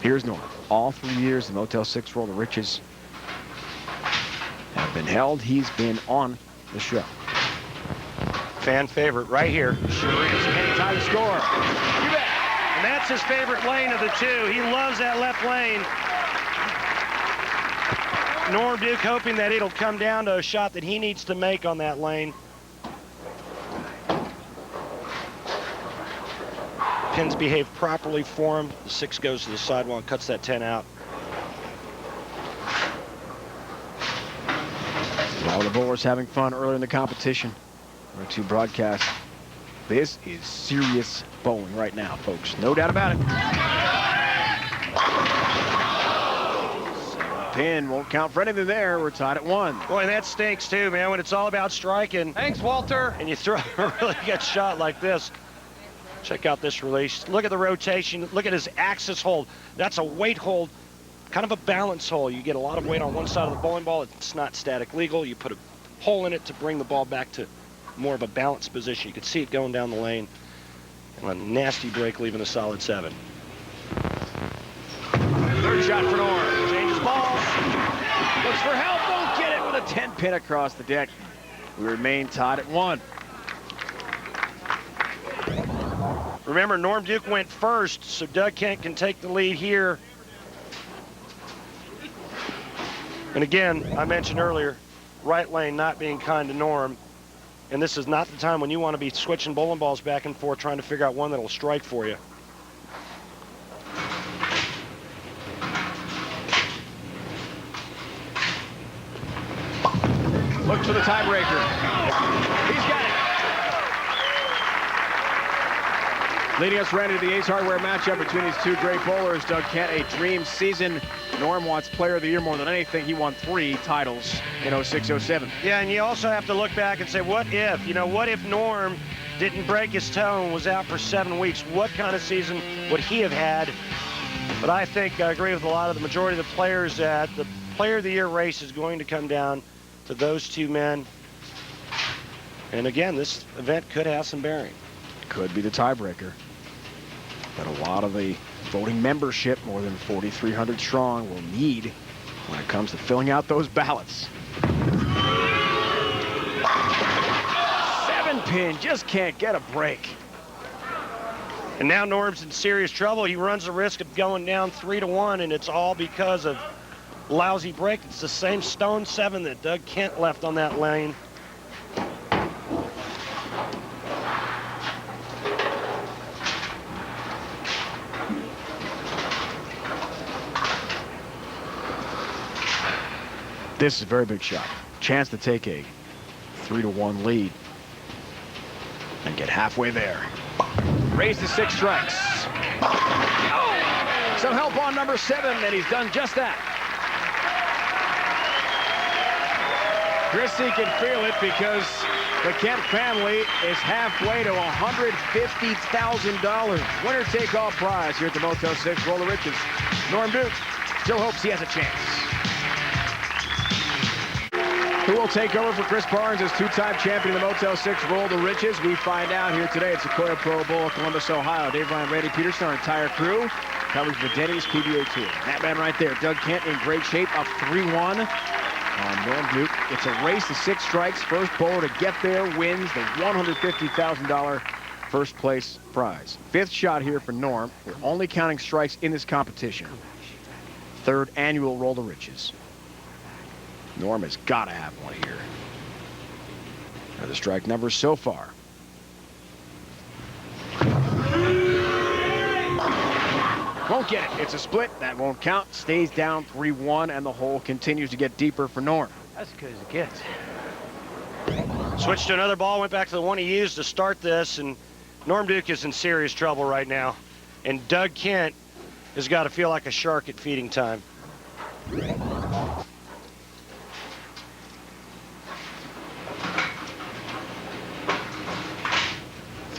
A: Here's Norm. All 3 years the Motel 6 Roll the Riches have been held. He's been on the show.
J: Fan favorite right here.
A: Sure is. Can he tie the score? You bet.
J: And that's his favorite lane of the 2. He loves that left lane. Norm Duke hoping that it'll come down to a shot that he needs to make on that lane. Pins behave properly for him. The 6 goes to the sidewall and cuts that 10 out.
A: All the bowlers having fun early in the competition. Our 2 broadcasts. This is serious bowling right now, folks. No doubt about it. Pin won't count for anything there. We're tied at 1.
J: Boy, and that stinks too, man, when it's all about striking.
G: Thanks, Walter.
J: And you throw a really good shot like this. Check out this release. Look at the rotation. Look at his axis hold. That's a weight hold, kind of a balance hole. You get a lot of weight on one side of the bowling ball. It's not static legal. You put a hole in it to bring the ball back to more of a balanced position. You can see it going down the lane. And a nasty break, leaving a solid 7.
A: 3rd shot for Norm. Changes balls. Looks for help. Won't get it with a 10 pin across the deck. We remain tied at 1.
J: Remember, Norm Duke went first, so Doug Kent can take the lead here. And again, I mentioned earlier, right lane not being kind to Norm. And this is not the time when you want to be switching bowling balls back and forth, trying to figure out one that'll strike for you.
A: Look for the tiebreaker. He's got it. Leading us right into the Ace Hardware matchup between these two great bowlers. Doug Kent, a dream season. Norm wants Player of the Year more than anything. He won 3 titles in 06-07.
J: Yeah, and you also have to look back and say, what if? You know, what if Norm didn't break his toe and was out for 7 weeks? What kind of season would he have had? But I think I agree with a lot of the majority of the players that the Player of the Year race is going to come down to those two men. And again, this event could have some bearing.
A: Could be the tiebreaker. But a lot of the voting membership, more than 4,300 strong, will need when it comes to filling out those ballots. 7-pin, just can't get a break.
J: And now Norm's in serious trouble. He runs the risk of going down 3-1, and it's all because of lousy break. It's the same stone 7 that Doug Kent left on that lane.
A: This is a very big shot. Chance to take a 3-1 lead and get halfway there. Raise to 6 strikes. Some help on number 7, and he's done just that. Chrissy can feel it because the Kent family is halfway to $150,000. Winner take all prize here at the Motel 6 Roll the Riches. Norm Duke still hopes he has a chance. Who will take over for Chris Barnes as 2-time champion of the Motel 6 Roll the Riches? We find out here today at Sequoia Pro Bowl, Columbus, Ohio. Dave Ryan, Randy Peterson, our entire crew, covers the Denny's PBA Tour. That man right there, Doug Kent, in great shape, up 3-1 on Norm Duke. It's a race to 6 strikes. First bowler to get there wins the $150,000 first place prize. 5th shot here for Norm. We're only counting strikes in this competition. 3rd annual Roll the Riches. Norm has got to have one here. Are the strike numbers so far? Won't get it. It's a split. That won't count. Stays down 3-1, and the hole continues to get deeper for Norm.
J: That's as good as it gets. Switched to another ball, went back to the one he used to start this, and Norm Duke is in serious trouble right now. And Doug Kent has got to feel like a shark at feeding time.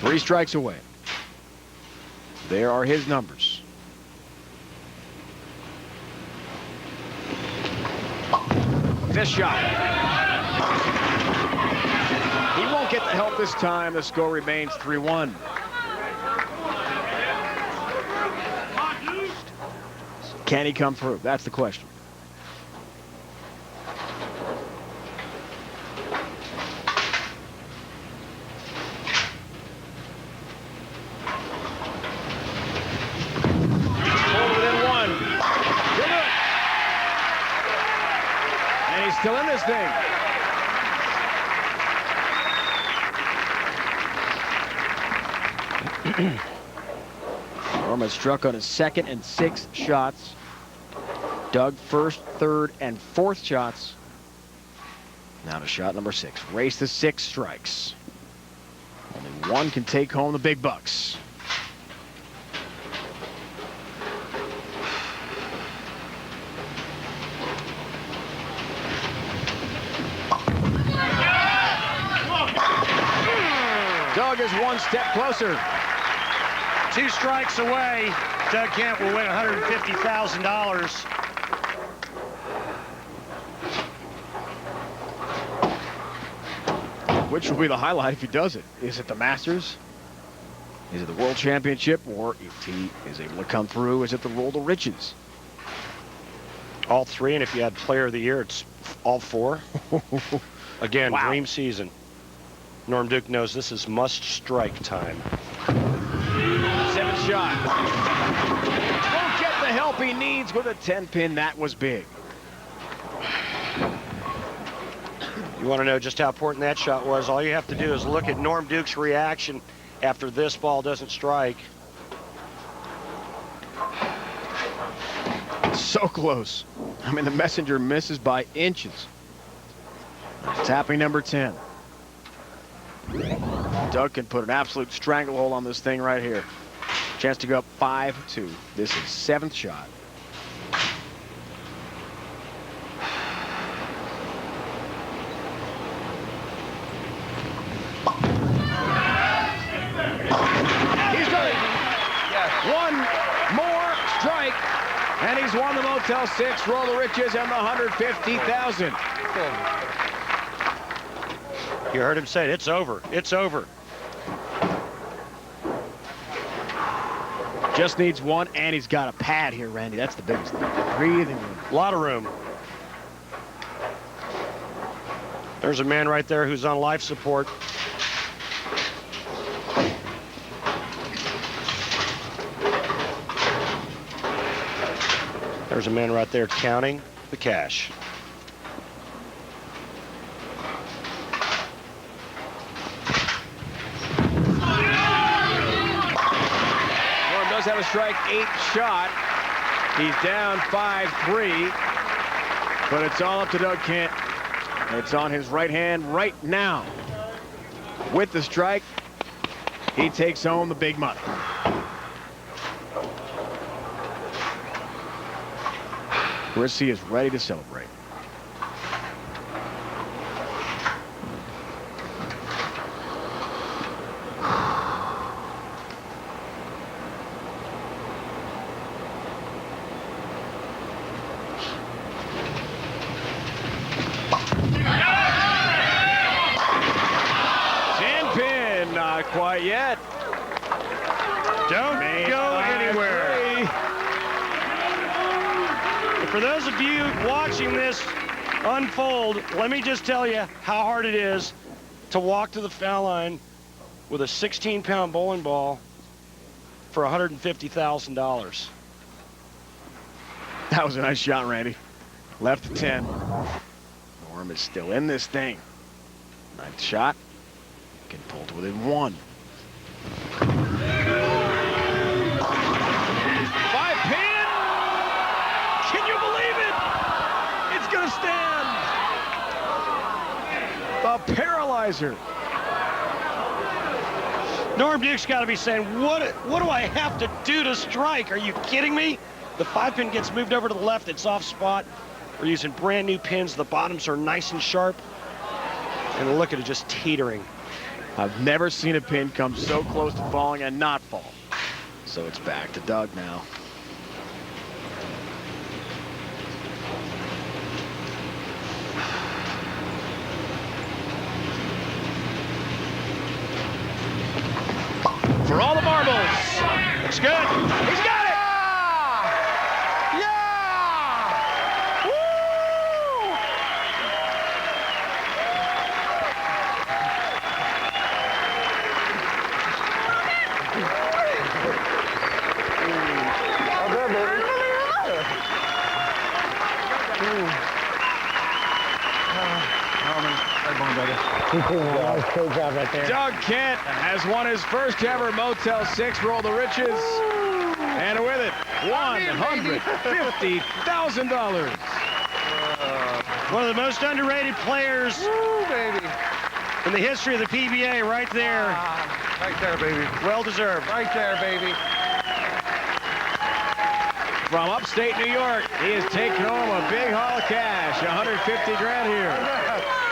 A: 3 strikes away. There are his numbers. This shot. He won't get the help this time. The score remains 3-1. Can he come through? That's the question. Still in this thing. Norman struck on his 2nd and 6th shots. Doug 1st, 3rd, and 4th shots. Now to shot number 6. Race to 6 strikes. Only one can take home the big bucks. Doug is 1 step closer.
J: 2 strikes away. Doug Kent will win $150,000.
A: Which will be the highlight if he does it? Is it the Masters? Is it the World Championship? Or if he is able to come through, is it the Roll the Riches?
J: All 3, and if you had Player of the Year, it's all 4. Again, wow. Dream season. Norm Duke knows this is must-strike time.
A: 7th shot. Won't get the help he needs with a 10-pin. That was big.
J: You want to know just how important that shot was? All you have to do is look at Norm Duke's reaction after this ball doesn't strike.
A: So close. I mean, the messenger misses by inches. Tapping number 10. Doug can put an absolute stranglehold on this thing right here. Chance to go up 5-2. This is 7th shot. He's got it. One more strike, and he's won the Motel 6, Roll the Riches, and the $150,000.
J: You heard him say it. It's over. It's over.
A: Just needs one, and he's got a pad here, Randy. That's the biggest thing. Breathing room.
J: A lot of room. There's a man right there who's on life support. There's a man right there counting the cash.
A: Norm does have a strike 8 shot. He's down 5-3, but it's all up to Doug Kent. It's on his right hand right now. With the strike, he takes home the big money. Rissy is ready to celebrate. Ten pin, not quite yet.
J: Don't go anywhere. For those of you watching this unfold, let me just tell you how hard it is to walk to the foul line with a 16-pound bowling ball for $150,000.
A: That was a nice shot, Randy. Left to 10. Norm is still in this thing. 9th shot. Can pull to within 1. 5-pin! Can you believe it? It's gonna stand. The paralyzer.
J: Norm Duke's got to be saying, what do I have to do to strike? Are you kidding me? The 5-pin gets moved over to the left. It's off spot. We're using brand new pins. The bottoms are nice and sharp. And look at it just teetering.
A: I've never seen a pin come so close to falling and not fall. So it's back to Doug now. For all the marbles. Looks good. He's got it! Yeah! Woo!
F: Great job right there.
A: Doug Kent has won his first ever Motel 6 Roll the Riches. And with it, $150,000.
J: One of the most underrated players in the history of the PBA right there.
G: Right there, baby.
J: Well deserved.
G: Right there, baby.
A: From upstate New York, he has taken home a big haul of cash, $150 grand here.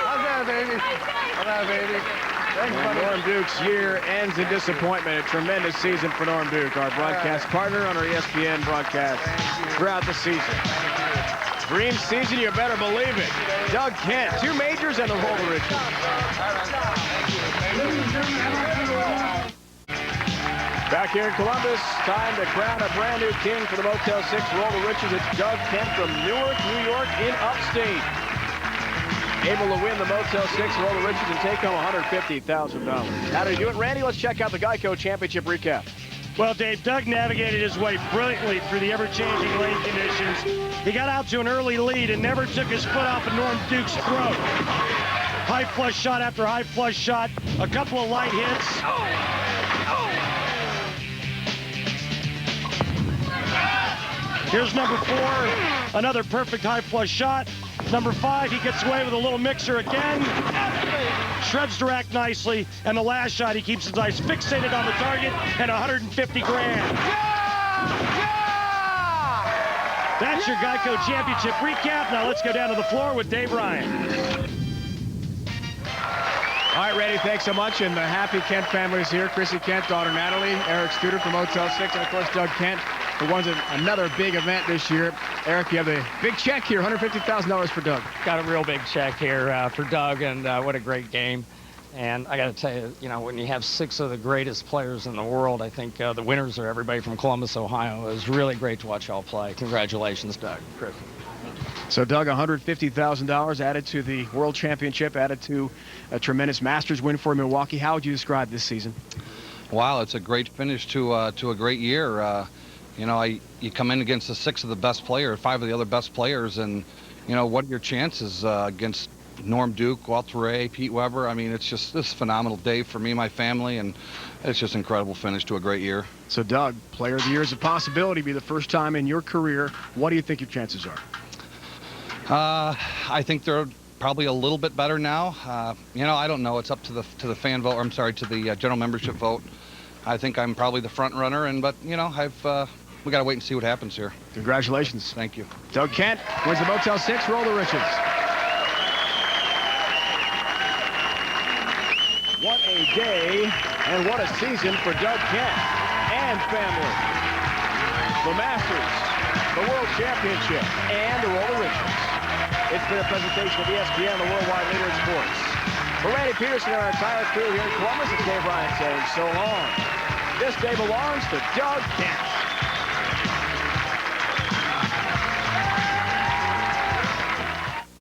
G: How's that, baby? How's that, baby? Thanks, buddy.
A: Norm Duke's year ends in disappointment. A tremendous season for Norm Duke, our broadcast partner on our ESPN broadcast throughout the season. Dream season, you better believe it. Doug Kent, 2 majors and the Roll the Riches. Back here in Columbus, time to crown a brand new king for the Motel 6 Roll the Riches. It's Doug Kent from Newark, New York in upstate. Able to win the Motel 6 Roll the Riches and take home $150,000. How did he do it, Randy? Let's check out the Geico Championship recap.
J: Well, Dave, Doug navigated his way brilliantly through the ever-changing lane conditions. He got out to an early lead and never took his foot off of Norm Duke's throat. High flush shot after high flush shot, a couple of light hits. Here's number 4, another perfect high flush shot. Number 5, he gets away with a little mixer again. Shreds the rack nicely. And the last shot, he keeps his eyes fixated on the target and 150 grand. That's your Geico Championship recap. Now let's go down to the floor with Dave Ryan.
A: All right, Randy, thanks so much. And the happy Kent family is here. Chrissy Kent, daughter Natalie, Eric Studer from Motel 6, and of course Doug Kent, who won another big event this year. Eric, you have a big check here, $150,000 for Doug.
L: Got a real big check here for Doug, and what a great game. And I got to tell you, when you have 6 of the greatest players in the world, I think the winners are everybody from Columbus, Ohio. It was really great to watch y'all play. Congratulations, Doug. Chris.
A: So, Doug, $150,000 added to the World Championship, added to a tremendous Masters win for Milwaukee. How would you describe this season?
G: Wow, it's a great finish to a great year. You come in against the 6 of the best players, 5 of the other best players, and, what are your chances against Norm Duke, Walter Ray, Pete Weber? I mean, it's just this phenomenal day for me and my family, and it's just an incredible finish to a great year.
A: So, Doug, Player of the Year is a possibility. Be the first time in your career. What do you think your chances are?
G: I think they're probably a little bit better now. I don't know. It's up to the fan vote. Or I'm sorry, to the general membership vote. I think I'm probably the front runner, but we got to wait and see what happens here.
A: Congratulations.
G: Thank you.
A: Doug Kent wins the Motel 6. Roll the riches. What a day and what a season for Doug Kent and family. The Masters, the World Championship, and the Roll the Riches. It's been a presentation of ESPN, the worldwide leader in sports. For Randy Peterson and our entire crew here in Columbus, it's Dave Ryan saying so long. This day belongs to Doug Kent.